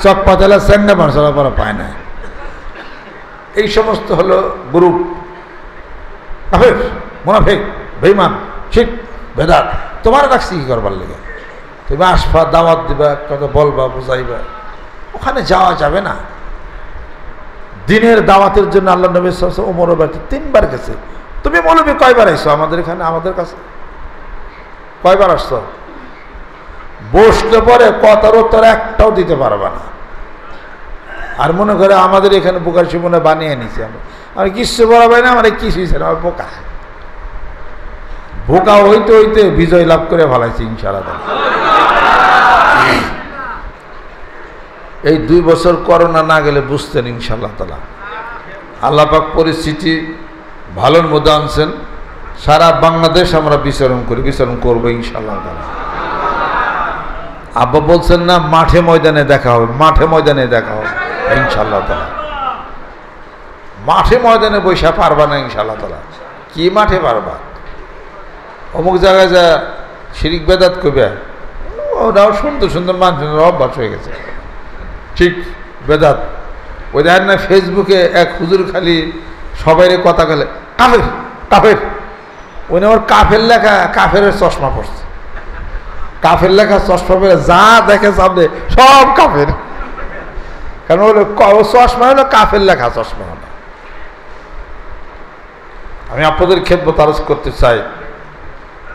চক পাতাইলে স্যাংডা মারছে, পরে পায় না। এই সমস্ত হলো গ্রুপ, কাফের, মুনাফিক, বেঈমান, শিরক, বেদাত। তোমার রাখছি কি করবার লেগে, তুমি আসবা, দাওয়াত দিবা, কথা বলবা, বুঝাইবা, ওখানে যাওয়া যাবে না। দিনের দাওয়াতের জন্য আল্লাহ নবী সাল্লাল্লাহু আলাইহি ওয়াসাল্লাম ওমরের বাড়িতে 3 বার গেছে। তুমি মৌলবি কয়বার আইছো আমাদের এখানে, আমাদের কাছে কয়বার আসছো? বসতে পরে কথার উত্তর একটাও দিতে পারবা না। আর মনে করে আমাদের এখানে বোকার সুমনে বানিয়ে নিছি আমি কিচ্ছু বলাবাই না, আমার কিছুই ছিল, আমার বোকা বোকা হইতে হইতে বিজয় লাভ করে ফেলাইছি ইনশাআল্লাহ। এই 2 বছর করোনা না গেলে বুঝতেন ইনশাআল্লাহ তাআলা। আল্লাহ পাক পরিস্থিতি ভালোর মধ্যে আনছেন, সারা বাংলাদেশ আমরা বিচরণ করবো ইনশাআল্লাহ তাআলা। আব্বা বলছেন না মাঠে ময়দানে দেখা হবে, মাঠে ময়দানে দেখা হবে ইনশাআল্লাহ তাআলা। মাঠে ময়দানে বৈশা পারবা না ইনশাআল্লাহ তাআলা। কি মাঠে পারবা? অমুক জায়গায় যা শিরিক বেদাত করবে, ওরাও সুন্দর সুন্দর মানুষের অভ্যাস হয়ে গেছে। ঠিক বেদাত। ওই দেখেন না ফেসবুকে এক হুজুর খালি সবাইরে কথা গেলে কাফের কাফের, ওই আমার কাফের লেখা, কাফের চশমা পড়ছে, কাফের লেখা চশমা পরে যা দেখে সামনে সব কাফের। কারণ হলো চশমা হলো কাফের লেখা চশমা হলো। আমি আপনাদের খেদমত আরজ করতে চাই,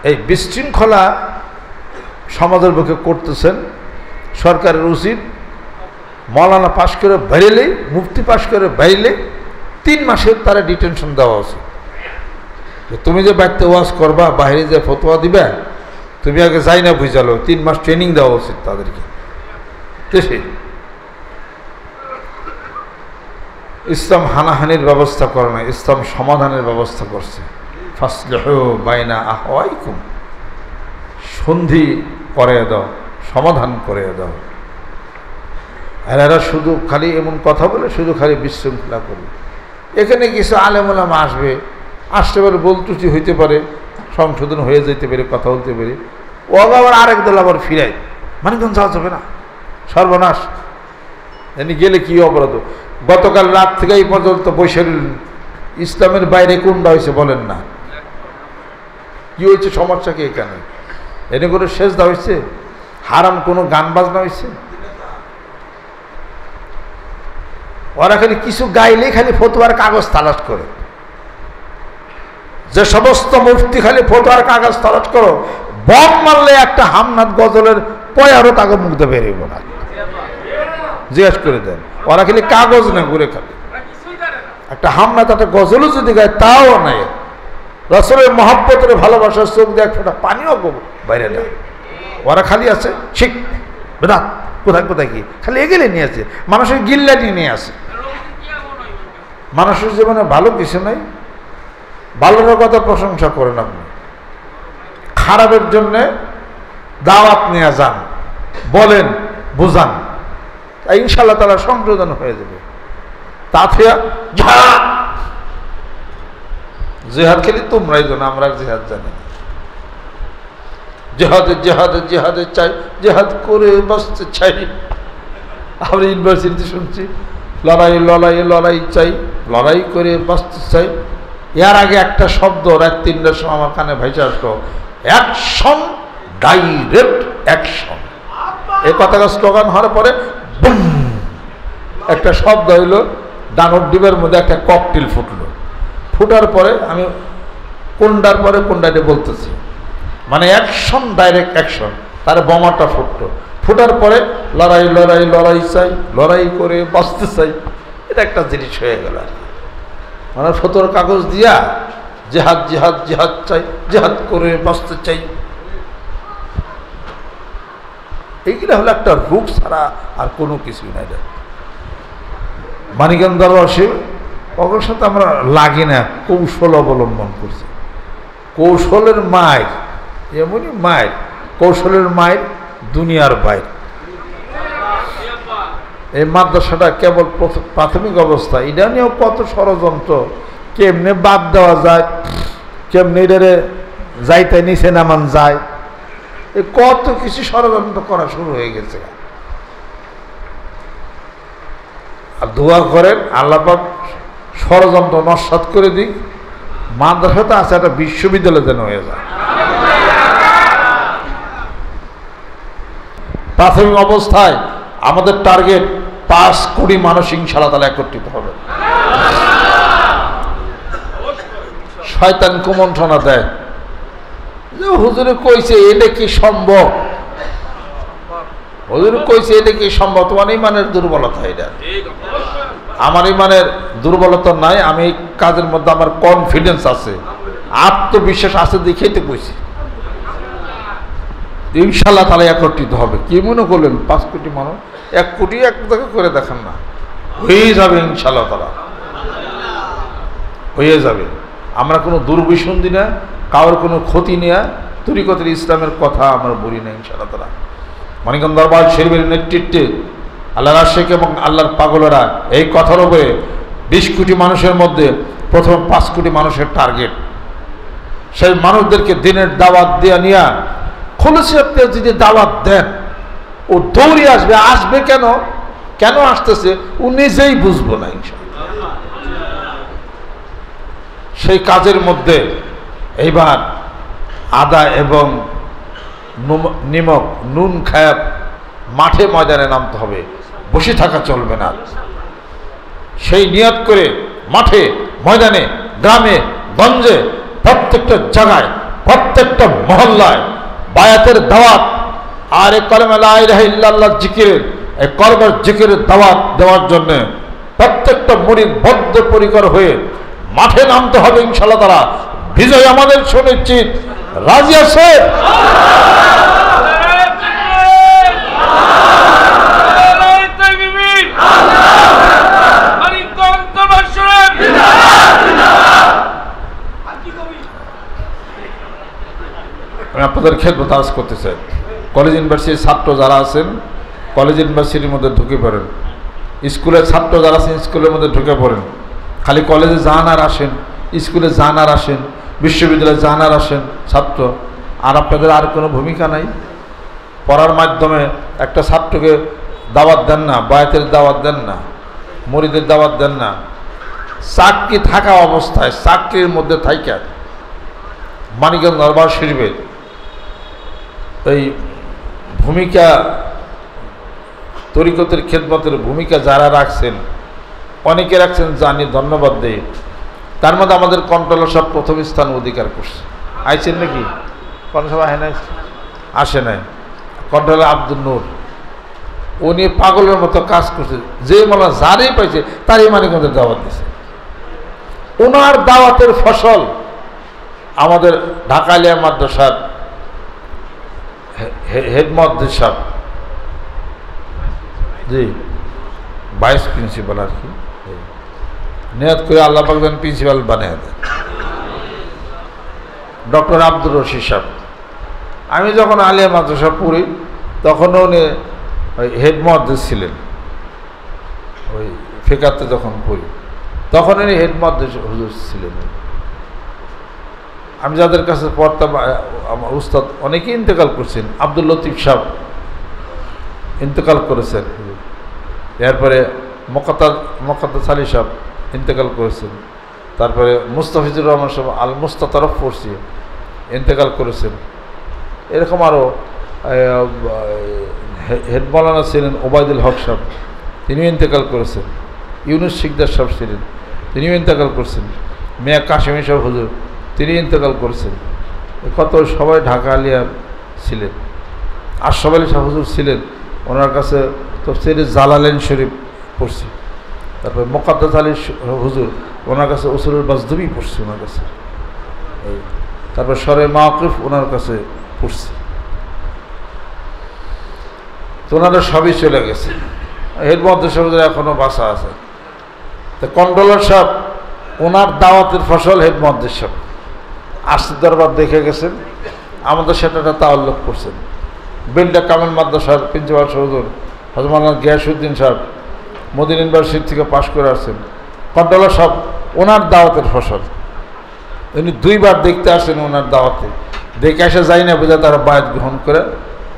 এই বিশৃঙ্খলা সমাজের বুকে করতেছেন, সরকারের উচিত মৌলানা পাশ করে বেরিলে, মুফতি পাশ করে বেরিলে 3 মাসের তারা ডিটেনশন দেওয়া উচিত। তুমি যে বাড়িতে ওয়াজ করবা, বাইরে যে ফতোয়া দিবে, তুমি আগে যাই না বুঝালো, 3 মাস ট্রেনিং দেওয়া উচিত তাদেরকে। দেশে ইসলাম হানাহানির ব্যবস্থা করে না, ইসলাম সমাধানের ব্যবস্থা করছে। ফাসলিহু বাইনা আহওয়াইকুম, সন্ধি করে দাও, সমাধান করে দাও। আর এরা শুধু খালি এমন কথা বলে, শুধু খালি বিশৃঙ্খলা করবে। এখানে কিছু আলেম ওলামা আসবে, আসতে পারে বলতুটি হইতে পারে, সংশোধন হয়ে যেতে পারে, কথা বলতে পারে। ও আবার আরেক দল আবার ফিরায়, মানিকগঞ্জ যাওয়া যাবে না, সর্বনাশ। এনে গেলে কি অপরাধ? গতকাল রাত থেকে এই পর্যন্ত বৈশাল ইসলামের বাইরে কোনটা হয়েছে বলেন না? কি হয়েছে? সমস্যা কি এখানে? এনে করে শেষ দেওয়া হয়েছে? হারাম কোনো গান বাজনা হয়েছে? ওরা খালি কিছু গাইলে খালি ফতোয়ার কাগজ তালাশ করে। যে সমস্ত মুফতি খালি ফতোয়ার কাগজ তালাশ করো, বক মারলে একটা হামনাথ গজলের পয়ারও তাকে মুগ্ধ বেরোব না, জিজ্ঞেস করে দেন। ওরা খালি কাগজ না ঘুরে খালি একটা হামনাথ একটা গজলও যদি গায় তাও নাই। রাসূলের মহব্বতের ভালোবাসার চোখ দিয়ে এক ফোঁটা পানিও বাইরে না। ওরা খালি আছে শিখ বেদাত, কোথায় কোথায় কি খালি এগেলে নিয়ে আসে, মানুষের গিল্লা নিয়ে আসে। মানুষের জীবনে ভালো কিছু নাই, ভালোর কথা প্রশংসা করেন আপনি, খারাপের জন্যে দাওয়াত নিয়ে যান, বলেন, বুঝান, ইনশাআল্লাহ তাআলা সংশোধন হয়ে যাবে। তাতে জিহাদ খেলি তোমরাই জানো, আমরা জিহাদ জানি। জেহাদে জেহাদে জেহাদে চাই, জেহাদ করে বাঁচতে চাই। আমরা ইউনিভার্সিটিতে শুনছি লড়াই লড়াই লড়াই চাই, লড়াই করে বাঁচতে চাই। এর আগে একটা শব্দ রাত 3টার সময় আমার কানে ভাইসে আসলো, অ্যাকশন, ডাইরেক্ট অ্যাকশন। এই কথাটা স্লোগান হওয়ার পরে বুম একটা শব্দ হইল, ডানোর ডিবের মধ্যে একটা ককটেল ফুটলো। ফুটার পরে আমি কোনটার পরে কোনটাতে বলতেছি, মানে অ্যাকশন ডাইরেক্ট অ্যাকশন। তার বোমাটা ফুটলো, ফুটার পরে লড়াই লড়াই লড়াই চাই, লড়াই করে বাঁচতে চাই। এটা একটা জিনিস হয়ে গেল। মানে ফতোয়ার কাগজ দিয়া জেহাদ জেহাদ জেহাদ চাই, জেহাদ করে বাঁচতে চাই। এইগুলো হলো একটা রূপ ছাড়া আর কোনো কিছুই নাই। মানিকগঞ্জ দরবারে ওর সাথে আমরা লাগি না, কৌশল অবলম্বন করছি। কৌশলের মায়ের এমনই মায়ের, কৌশলের মায়ের দুনিয়ার বাইর। এই মাদ্রাসাটা কেবল প্রাথমিক অবস্থা, এটা নিয়েও কত ষড়যন্ত্র, কেমনে বাদ দেওয়া যায়, কেমনে এটারে যাইতে নিচে নামান যায়, এ কত কিছু ষড়যন্ত্র করা শুরু হয়ে গেছে। আর দোয়া করেন আল্লাহ পাক ষড়যন্ত্র নস্যাৎ করে দিক, মাদ্রাসাটা আছে একটা বিশ্ববিদ্যালয় যেন হয়ে যায়। প্রাথমিক অবস্থায় আমাদের টার্গেট 5 কোটি মানুষ ইনশাআল্লাহ তাআলা একত্রিত হবে। শয়তান কুমন্ত্রণা দেয় যে হুজুরে কইছে এটা কি সম্ভব, হুজুরে কইছে এটা কি সম্ভব, তোমার ইমানের দুর্বলতা। এটা আমার ইমানের দুর্বলতা নাই, আমি এই কাজের মধ্যে আমার কনফিডেন্স আছে, আত্মবিশ্বাস আছে, দেখেই তো কইছি ইনশাআল্লাহ তাআলা একত্রিত হবে। কি মনে করলেন 5 কোটি মানুষ? 1 কোটি এক জায়গা করে দেখান না, হয়ে যাবে ইনশাআল্লাহ তাআলা, হয়ে যাবে। আমরা কোনো দুর্বিসন্ধি না, কারোর কোনো ক্ষতি নেয়া, তরিকতের ইসলামের কথা আমরা বলি না ইনশাআল্লাহ তাআলা। মানিকগঞ্জ দরবার শরীফের নেতৃত্বে আল্লাহর আশিক এবং আল্লাহর পাগলেরা এই কথার উপরে 20 কোটি মানুষের মধ্যে প্রথম 5 কোটি মানুষের টার্গেট। সেই মানুষদেরকে দিনের দাওয়াত দিয়ে নিয়ে খুলসিয়াতে যদি দাওয়াত দেন, ও দৌড়ে আসবে। আসবে কেন, কেন আসতেছে ও নিজেই বুঝবো না ইনশাআল্লাহ। সেই কাজের মধ্যে এইবার আদা এবং নিমক নুন খায় মাঠে ময়দানে নামতে হবে, বসে থাকা চলবে না। সেই নিয়ত করে মাঠে ময়দানে গ্রামে গঞ্জে প্রত্যেকটা জায়গায় প্রত্যেকটা মহল্লায় বায়াতের দাওয়াত আর এই কলমা লা ইলাহা ইল্লাল্লাহ জিকিরের, এই কলমার জিকিরের দাওয়াত দেওয়ার জন্য প্রত্যেকটা মুরিদ বদ্ধপরিকর হয়ে মাঠে নামতে হবে ইনশাআল্লাহ। তারা বিজয় আমাদের সুনিশ্চিত। রাজি আছে? আমি আপনাদের খেদমত আরজ করতে চাই, কলেজ ইউনিভার্সিটির ছাত্র যারা আছেন কলেজ ইউনিভার্সিটির মধ্যে ঢুকে পড়েন, স্কুলের ছাত্র যারা আছেন স্কুলের মধ্যে ঢুকে পড়েন। খালি কলেজে যান আর আসেন, স্কুলে যান আর আসেন, বিশ্ববিদ্যালয়ে যান আর আসেন ছাত্র, আর আপনাদের আর কোনো ভূমিকা নাই। পড়ার মাধ্যমে একটা ছাত্রকে দাওয়াত দেন না, বায়াতের দাওয়াত দেন না, মুরিদের দাওয়াত দেন না। চাকরি থাকা অবস্থায় চাকরির মধ্যে থাইকা মানিকগঞ্জ দরবার শরীফের এই ভূমিকা, তরিকতের খেদমতের ভূমিকা যারা রাখছেন, অনেকে রাখছেন, জানি, ধন্যবাদ দেই। তার মধ্যে আমাদের কন্ট্রোলার সব প্রথম স্থান অধিকার করছে। আইছেন নাকি? কন্ট্রোলার আসে নাই। কন্ট্রোলার আব্দুল নূর, উনি পাগলের মতো কাজ করছে, যে মালা যারই পাইছে তারই মানিকগঞ্জের দাওয়াত দিছে। ওনার দাওয়াতের ফসল আমাদের ঢাকা আলিয়া মাদ্রাসার হেড মুহাদ্দিস সাহেব, জি ভাইস প্রিন্সিপাল আর কি, নিয়ত করে আল্লাহ পাক যেন প্রিন্সিপাল বানিয়ে দেন, ডক্টর আব্দুর রশিদ সাহেব। আমি যখন আলিয়া মাদ্রাসা পড়ি তখনও উনি হেড মুহাদ্দিস ছিলেন, ওই ফিকাতে যখন পড়ি তখন উনি হেড মুহাদ্দিস হুজুর ছিলেন। আমি যাদের কাছে পড়তাম আমার উস্তাদ অনেকেই ইন্তেকাল করছেন। আব্দুল লতিফ সাহেব ইন্তেকাল করেছেন, এরপরে মোকাদ্দাস আলী সাহেব ইন্তেকাল করেছেন, তারপরে মুস্তাফিজুর রহমান সাহেব আল মুস্তাতারফ পড়ছি ইন্তেকাল করেছেন। এরকম আরও হেড মৌলানা ছিলেন ওবায়দুল হক সাহেব, তিনিও ইন্তেকাল করেছেন। ইউনুস শিকদার সাহেব ছিলেন, তিনিও ইন্তেকাল করছেন। মিয়া কাশিমি সাহেব হুজুর, তিনি ইন্তেকাল করেছেন। কত সবাই ঢাকা আলিয়া ছিলেন। আশরাফ আলী শাহ হুজুর ছিলেন, ওনার কাছে তফসিরে জালালাইন শরীফ পড়ছি। তারপরে মোকাদ্দাস আলী হুজুর, ওনার কাছে উসুলুল বাজদুবি পড়ছি ওনার কাছে। তারপর শরে মাওকিফ ওনার কাছে পড়ছি। তো ওনারা সবই চলে গেছে। হেড মুহাদ্দিস সাহেব এখনও বাসা আছে। তো কন্ট্রোলার সাহেব, ওনার দাওয়াতের ফসল হেড মুহাদ্দিস সাহেব আসতে দরবার দেখে গেছেন, আমাদের সেটা তাআল্লুক করছেন। বিলডা কামেল মাদ্রাসার প্রিন্সিপাল হুজুর হযরত মাওলানা গিয়াসউদ্দিন সাহেব মদিনা ইউনিভার্সিটি থেকে পাশ করে আসছেন। কন্ট্রোলার সাহেব ওনার দাওয়াতের ফসল, উনি 2 বার দেখতে আসেন। ওনার দাওয়াতে দেখে আসা যায় না বোঝা তারা বায়াত গ্রহণ করে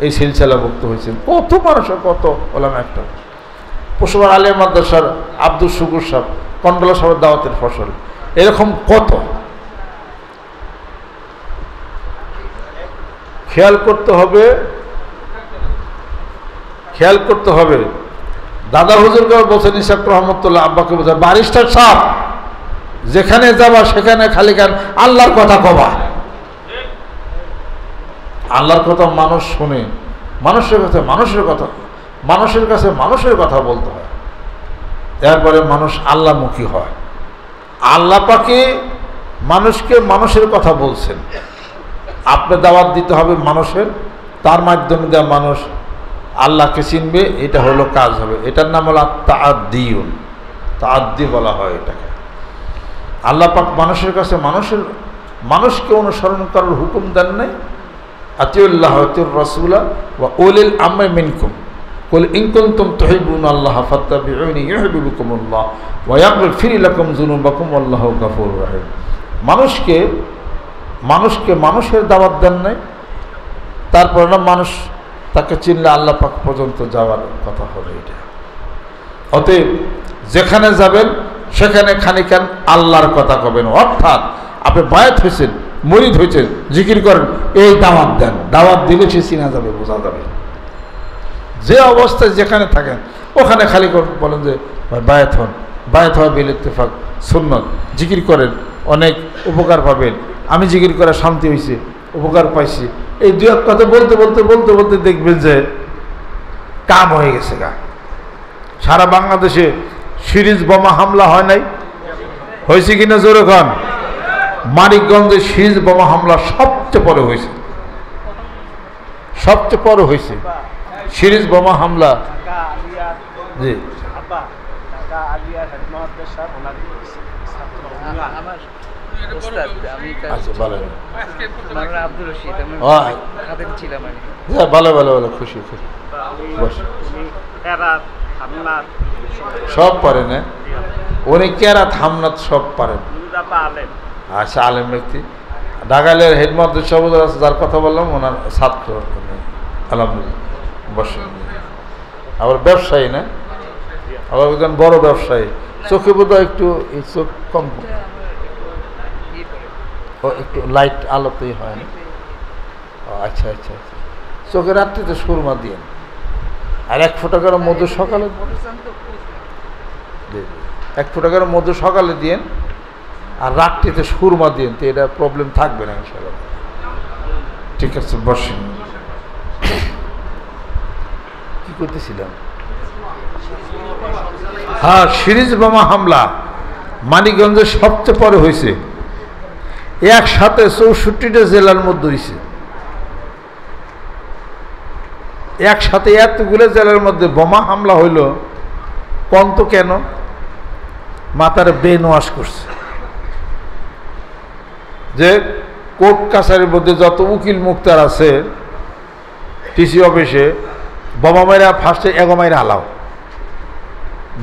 এই সিলসিলাভুক্ত হয়েছেন। কত মানুষের কত ওলামা, একটা পশুবার আলিয়া মাদ্রাসার আব্দুল শুকুর সাহেব, কন্ট্রোলার সাহেবের দাওয়াতের ফসল, এরকম কত। খেয়াল করতে হবে। দাদা হুজুরকে বলছেন ইসাক রহমতুল্লাহ, আব্বাকে বোঝা ব্যারিস্টার সাহেব, যেখানে যাবা সেখানে খালি গান আল্লাহর কথা কবা। আল্লাহর কথা মানুষ শুনে, মানুষের কাছে মানুষের কথা বলতে হয়, তারপরে মানুষ আল্লাহমুখী হয়। আল্লাহ পাকে মানুষকে মানুষের কথা বলছেন, আপনি দাওয়াত দিতে হবে মানুষের, তার মাধ্যমে দেওয়া মানুষ আল্লাহকে চিনবে, এটা হলো কাজ হবে। এটার নাম হলো তাআদ্দিউন, তাআদ্দি বলা হয় এটাকে। আল্লাহ পাক মানুষের কাছে মানুষকে অনুসরণ করার হুকুম দেন নাই, আতিউল্লাহ আতিউর রাসূলা ওয়া উলিল আমরি মিনকুম কুল ইন কুনতুম তুহিব্বুনাল্লাহ ফাত্তাবিউনি ইউহিব্বুকুমুল্লাহ ওয়া ইয়াগফির লাকুম যুনুবাকুম আল্লাহু গফুরুর রহিম। মানুষকে মানুষের দাওয়াত দেন নাই, তারপর না মানুষ তাকে চিনলে আল্লাহ পাক পর্যন্ত যাওয়ার কথা হবে এটা। অতএব যেখানে যাবেন সেখানে খানিকান আল্লাহর কথা কবেন, অর্থাৎ আপনি বায়াত হয়েছেন, মুরিদ হয়েছেন, জিকির করেন, এই দাওয়াত দেন। দাওয়াত দিলে সে চিনা যাবে, বোঝা যাবে। যে অবস্থায় যেখানে থাকেন ওখানে খালি বলেন যে বায়াত হন, বায়াত হওয়া বিল ইত্তেফাক সুন্নত, জিকির করেন, অনেক উপকার পাবেন। আমি জিকির করে শান্তি হয়েছে, উপকার পাইছি, এই দু এক কথা বলতে বলতে বলতে বলতে দেখবেন যে কাম হয়ে গেছে গা। সারা বাংলাদেশে সিরিজ বোমা হামলা হয় নাই, হয়েছে কিনা জোরে খান? মানিকগঞ্জে সিরিজ বোমা হামলা সবচেয়ে পরে হয়েছে, সবচেয়ে পরে হয়েছে সিরিজ বোমা হামলা। জি ভালো ভালো ভালো, খুশি খুশি, সব পারেন। উনি কেরাত হামনাত সব পারেন। আচ্ছা, আলেম ব্যক্তি। ঢাকালের হেডমাস্টার সবুজ আছে যার কথা বললাম, ওনার ছাত্র আলহামদুলিল্লাহ। বসেন। আবার ব্যবসায়ী না, আবার একজন বড় ব্যবসায়ী। চোখে বোধ একটু চোখ কম, একটু লাইট আলোতেই হয় না। আচ্ছা আচ্ছা আচ্ছা, চোখে রাত্রিতে সুরমা দিয়ে, আর 1 ফোঁটা করে মধু সকালে, 1 ফোঁটা করে মধু সকালে দিয়েন, আর রাত্রিতে সুরমা দিয়েন, তো এটা প্রবলেম থাকবে না ইনশাআল্লাহ। ঠিক আছে, বসেন। কি করতেছিলাম? হ্যাঁ, সিরিজ বোমা হামলা মানিকগঞ্জে সবচেয়ে পরে হয়েছে। একসাথে 64টা জেলার মধ্যে হয়েছে, একসাথে এতগুলো জেলার মধ্যে বোমা হামলা হইল। কন্ত কেন? মাথার ব্রেন ওয়াশ করছে। যে কোর্ট কাছারির মধ্যে যত উকিল মুক্তার আছে টিসি অফিসে, বোমা মাইরা ফার্স্টে এগো মাইরা হালাও,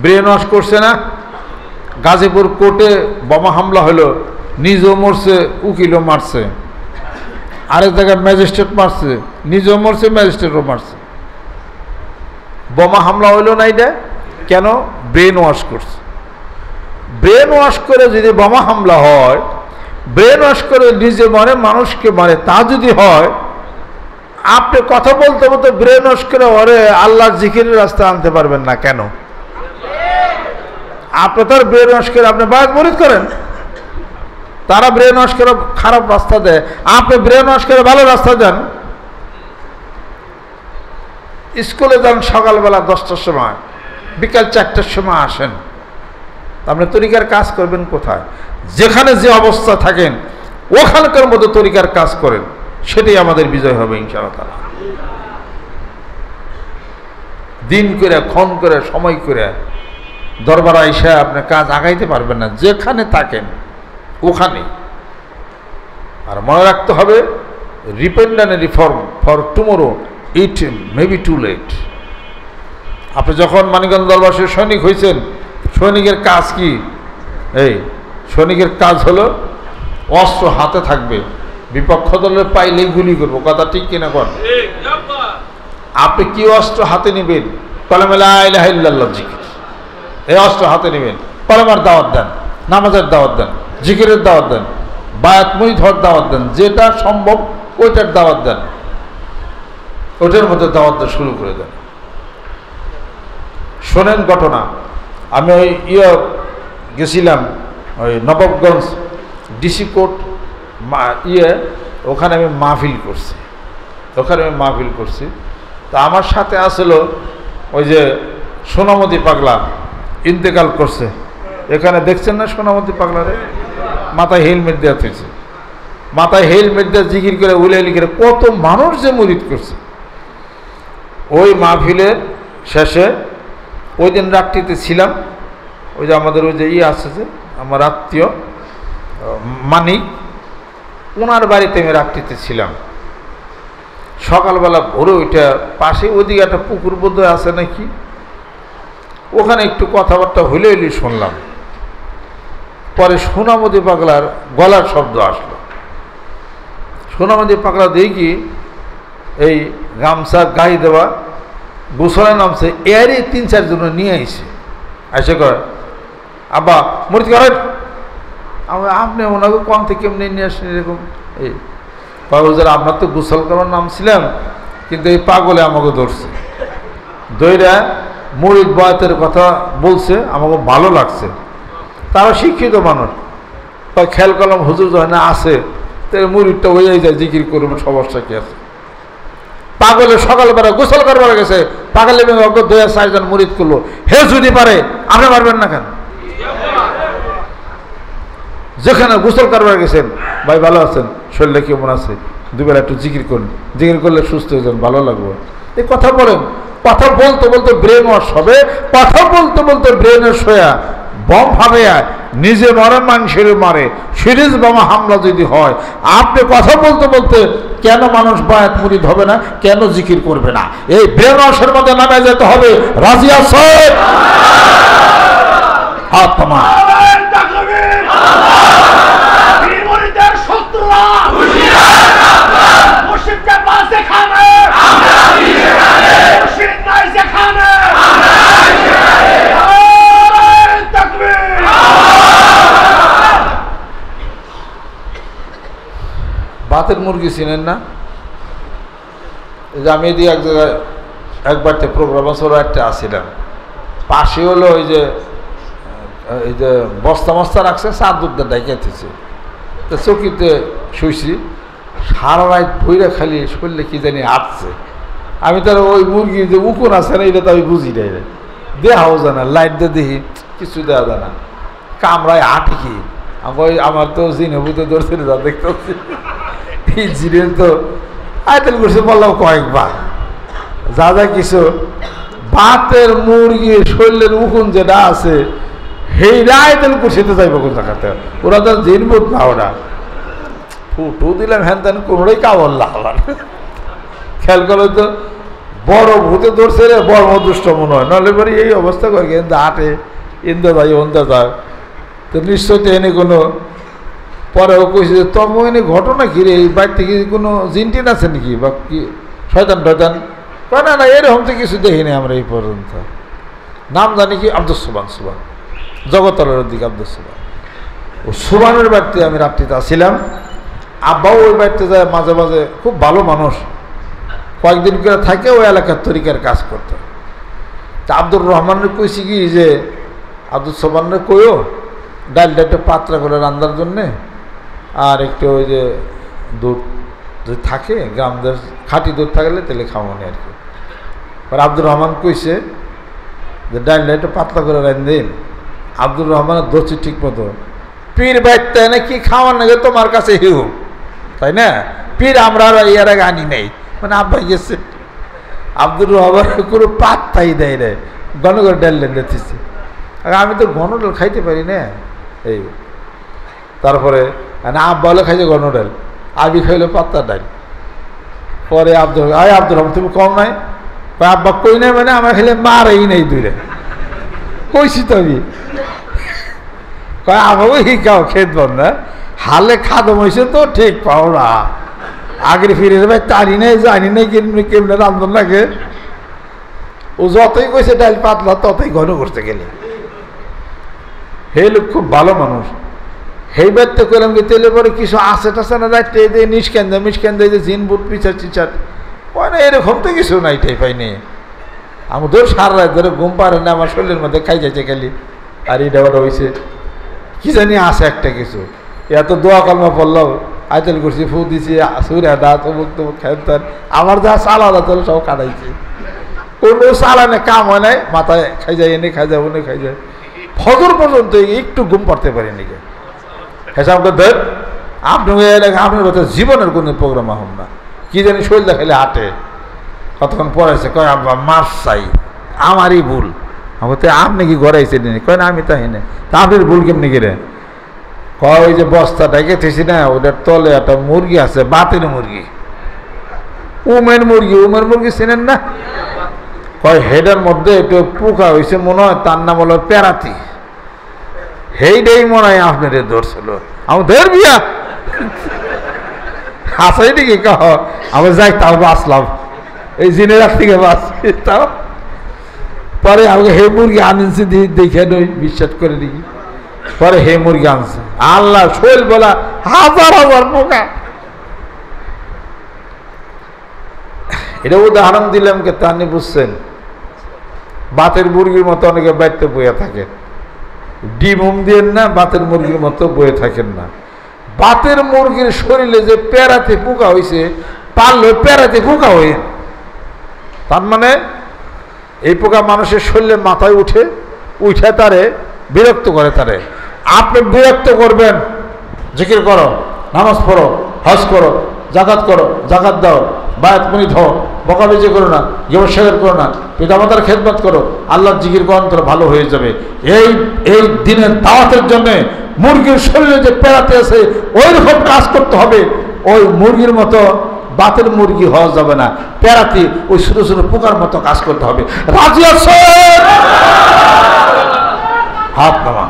ব্রেন ওয়াশ করছে না? গাজীপুর কোর্টে বোমা হামলা হলো, নিজেও মরছে, উকিলও মারছে। আরেক জায়গায় ম্যাজিস্ট্রেট মারছে, নিজেও মরছে, ম্যাজিস্ট্রেটও মারছে। বোমা হামলা হইল না এটা কেন? ব্রেন ওয়াশ করছে। ব্রেন ওয়াশ করে যদি বোমা হামলা হয়, ব্রেন ওয়াশ করে নিজে মারে, মানুষকে মারে, তা যদি হয়, আপনি কথা বলতে বলতে ব্রেন ওয়াশ করে ওরে আল্লাহর জিকিরের রাস্তা আনতে পারবেন না কেন? আপনি তার ব্রেন ওয়াশ করে আপনি বায়াত মুরিদ করেন, তারা ব্রেন ওয়াশ করে খারাপ রাস্তা দেয়, আপনি ব্রেন ওয়াশ করে ভালো রাস্তা দেন। স্কুলে যান সকালবেলা 10টার সময়, বিকাল 4টার সময় আসেন, আপনি তরিকার কাজ করবেন কোথায়? যেখানে যে অবস্থা থাকেন ওখানকার মতো তরিকার কাজ করেন, সেটাই আমাদের বিজয় হবে ইনশাআল্লাহ। দিন করে, ক্ষণ করে, সময় করে দরবার আইসা আপনি কাজ আগাইতে পারবেন না, যেখানে থাকেন ওখানে। আর মনে রাখতে হবে, repent and reform for tomorrow, it may be too late. আপনি যখন মানিকগঞ্জ দরবারের সৈনিক হয়েছেন, সৈনিকের কাজ কি? এই সৈনিকের কাজ হলো অস্ত্র হাতে থাকবে, বিপক্ষ দলের পাইলেই গুলি করবো, কথা ঠিক কিনা কর? আপনি কি অস্ত্র হাতে নেবেন? কালেমা লা ইলাহা ইল্লাল্লাহ জিকির, এই অস্ত্র হাতে নেবেন। কালেমার দাওয়াত দেন, নামাজের দাওয়াত দেন, জিকিরের দাওয়াত দেন, বায়াত মুরিদ হওয়ার দাওয়াত দেন, যেটা সম্ভব ওইটার দাওয়াত দেন, ওইটার মধ্যে দাওয়াত দেওয়া শুরু করে দেন। শোনেন ঘটনা, আমি ওই গেছিলাম ওই নবাবগঞ্জ ডিসি কোর্ট ওখানে আমি মাহফিল করছি। তা আমার সাথে আসলো ওই যে সোনামতি পাগলা, ইন্তেকাল করছে। এখানে দেখছেন না সোনামতি পাগলারে? মাথায় হেলমেট দেওয়া হয়েছে, মাথায় হেলমেট দেওয়া জিকির করে উলাইলি করে কত মানুষ যে মুরিদ করছে। ওই মাহফিলের শেষে ওই দিন রাত্রিতে ছিলাম, ওই যে আমাদের ওই যে আছে যে আমার আত্মীয় মানিক, ওনার বাড়িতে আমি রাত্রিতে ছিলাম। সকালবেলা ভোরে ওইটা পাশে ওইদিকে একটা পুকুর বোধহয় আছে নাকি, ওখানে একটু কথাবার্তা হইলে হইলে শুনলাম। পরে সোনামতি পাগলার গলার শব্দ আসলো। সোনামতি পাগলা দেখি এই গামছা গায়ে দেওয়া গোসলে নামছে, এরই 3-4 জন নিয়ে আইছে। আইসে কয় আব্বা মরিত করেন, আপনি ওনাকে কম থেকে কেমনি নিয়ে আসেন এরকম। এই হুজুর আপনার তো গোসল করার নাম ছিলাম, কিন্তু এই পাগলে আমাকে ধরছে, দইরা মুরিদ বয়াতের কথা বলছে, আমাকে ভালো লাগছে। তারা শিক্ষিত মানুষ, খেয়াল করলাম হুজুর যখন আসে তাহলে মুরিদটা হয়ে যায়, জিকির করবে, সমস্যা কি আছে। পাগলে সকালবেলা গোসল করবার গেছে, পাগলে 2-4 জন মুরিদ করলো। হে যদি পারে আপনি পারবেন না কেন? যেখানে গোসল করবার গেছেন, ভাই ভালো আছেন, শরীরে কেমন আছে, দুবেলা একটু জিকির করুন, জিকির করলে সুস্থ হয়ে যান, ভালো লাগবে। এই কথা বলেন, কথা বলতে বলতে ব্রেন ওয়াশ হবে, কথা বলতে বলতে ব্রেনের শোয়া বম ফাবে, নিজে মরে মানুষের মারে, সিরিজ বোমা হামলা যদি হয়, আপনি কথা বলতে বলতে কেন মানুষ বায়াত মুরিদ হবে না, কেন জিকির করবে না? এই ব্রেন ওয়াশের মধ্যে নামে যেতে হবে। রাজি আছে? হাত থামা। বাতের মুরগি চিনেন না? এই যে আমি এদিকে এক জায়গায় একবারতে প্রোগ্রাম আসলে একটা আসছিলাম, পাশে হলো ওই যে বস্তা মস্তা রাখছে, চার দুধটা ডাইকাতেছে, তো চকিতে শুইছি, সারা রাত বইরা খালি শরীরে কি জানি আটছে। আমি তার ওই মুরগি যে উকুন আছে না, এটা তো আমি বুঝি নাই, দেখাও জানা, লাইট দিয়ে দেখি কিছু দেওয়া যায় না, কামড়ায় আটে কি। আমার তো জিনেবুতে ধরছে যা দেখতে জিনের তো আয়তেল করছে বললাম কয়েকবার, যা যা কিছু বাতের মুরগির শরীরের উকুন যেটা আছে সেইটা আয়তেল করছিতে যাইব কোন জায়গাতে, ওরা তো জিনবুত না, ওরা ফুটু দিলাম হ্যান তেন কোনোটাই কাবল্লা আবার। খেয়াল করো তো, বড় ভূতে ধরছে রে, বড় দুষ্ট মনে হয়, নাহলে পরে এই অবস্থা করে কিন্তু আটে ইন্দা যায় অন্দা যায়, তো নিশ্চয় তো এনে কোনো। পরে ও কইছে যে তবু এনে ঘটনা কি রে, এই বাড়ি থেকে কোনো জিনটিন আছে নাকি বা কি শয়তান টয়তান? না না, এরকম তো কিছু দেখিনি আমরা এই পর্যন্ত। নাম জানি কি আব্দুল সুবান, সুবান জগতলের দিকে আব্দুল সুবান। ও সুবানের বাড়িতে আমি রাত্রিতে আসছিলাম, আব্বাও ওই বাড়িতে যায় মাঝে মাঝে, খুব ভালো মানুষ, কয়েকদিন করে থাকে ওই এলাকার তরিকার কাজ করতো। তা আব্দুর রহমানের কইছি কি যে আব্দুল সুবানের কইও ডালটা একটা পাত্রা করে রান্নার জন্যে, আর একটু ওই যে দুধ যদি থাকে গ্রামদের খাঁটি দুধ থাকলে তাহলে খাওয়ানো আর কি। আর আব্দুর রহমান কইছে যে ডালটা একটু পাতলা করে রান দিন। আব্দুর রহমানের দোষী ঠিক মতো, পীর বাইতে না কি খাওয়ার নাকি তোমার কাছে হিউ, তাই না? পীর আমরা ইয়ার আগে আনি নেই, মানে আব্বাই গেছে। আব্দুর রহমানের কোনো পাত্তাই দেয় রে, ঘন করে ডাল দিতেছি। আর আমি তো ঘন ডাল খাইতে পারি না। এই তারপরে আব্বা হলে খাইছে ঘন ডাল, আবি খাইলে পাত্তা ডাল। পরে আব্দুর রহমান তুমি কম নাই, আব্বা কই নাই মানে আমার খাইলে মারাই নেই দূরে, কইছি তো আমি। কয় আমাকে শিখাও খেত বন্ধ, হালে খাদম হয়েছে তো ঠিক পাও না, আগের ফিরে ভাই টানি নেই জানি নেই কেমনে রান্ধন লাগে। ও যতই কইছে ডাল পাতলা ততই ঘন করতে গেলে। হে লোক খুব ভালো মানুষ। সেই বাড়িতে করলাম কি তেলে পরে কিছু আছে টাছে না, রাইতে দিয়ে নিষ্কান দেয় মিষ্কান দেয় যে জিন বুট পিছার চিচার কয় না, এরকম তো কিছু নাই, টাই পাইনি। আমি ধর সারা রাত ধরে ঘুম পারে না, আমার শরীরের মধ্যে খাই যাচ্ছে খালি। আর এই ডাবাটা হয়েছে কি জানি আছে একটা কিছু, এত দোয়া কলমা পড়লাম, আইতেল করছি, ফু দিছি, সুরা দাঁত অমুক তমুক খাইতাম, আমার যা চাল আলাদা তোর সব কাটাইছে। কোনো চালানে কাম হয় নাই, মাথায় খাই যায়, এনে খাই যায়, ওনে খাই যায়, ফজর পর্যন্ত একটু ঘুম পাড়তে পারি নাকি। হেসাব করে আপনি আপনার কথা জীবনের কোনো প্রোগ্রাম হন না, কি জানি শরীর দেখাইলে হাঁটে। কতক্ষণ পড়াইছে, কয় আব্বা মাছ চাই, আমারই ভুল। আমার তো আপনি কি গড়াইছে নি? কয় না আমি তাই না। তা আপনার ভুল কেমনি গেলে? কয় ওই যে বস্তা ডেকে থেছি না, ওটার তলে একটা মুরগি আছে, বাতের মুরগি, উমের মুরগি চেনেন না? কয় হেডের মধ্যে একটু পোকা হয়েছে মনে হয়, তার নাম হলো প্যারাতি। হেইডেই মনে হয় আপনাদের ধরছিল, আমি ধরবিয়া হাসাই দিকে কহ আমি যাই, তাও বাঁচলাম, এই জিনের রাত থেকে বাঁচছি। তাও পরে আমাকে হে মুরগি আনছি দেখে নই, বিশ্বাস করে দেখি। পরে হে মুরগি আনছে, আল্লাহ শৈল বলা হাজার হাজার পোকা। এটা উদাহরণ দিলাম কে তা আপনি বুঝছেন? বাতের মুরগির মতো অনেকে বাড়িতে বয়ে থাকে, ডিম দিয়ে না, বাতের মুরগির মতো বয়ে থাকেন না। বাতের মুরগির শরীরে যে প্যারাতে পোকা হয়েছে, পারলে প্যারাতে পোকা হয়ে, তার মানে এই পোকা মানুষের শরীরে মাথায় উঠে তারে বিরক্ত করে। তারে আপনি বিরক্ত করবেন, জিকির করো, নামাজ পড়ো, হজ করো, জাকাত করো, জাকাত দাও, বায়াত মুনিত হও, বকাবেজি করো না, গেবর করো না, পিতামাতার খেদমত করো, আল্লাহর জিকির করো, তোর ভালো হয়ে যাবে। এই দিনের দাওয়াতের জন্যে মুরগির শরীরে যে প্যারাতে আছে ওই রকম কাজ করতে হবে। ওই মুরগির মতো বাতের মুরগি হওয়া যাবে না, প্যারাতে ওই ছোটো ছোটো পোকার মতো কাজ করতে হবে। রাজি আছেন? হাত নামা।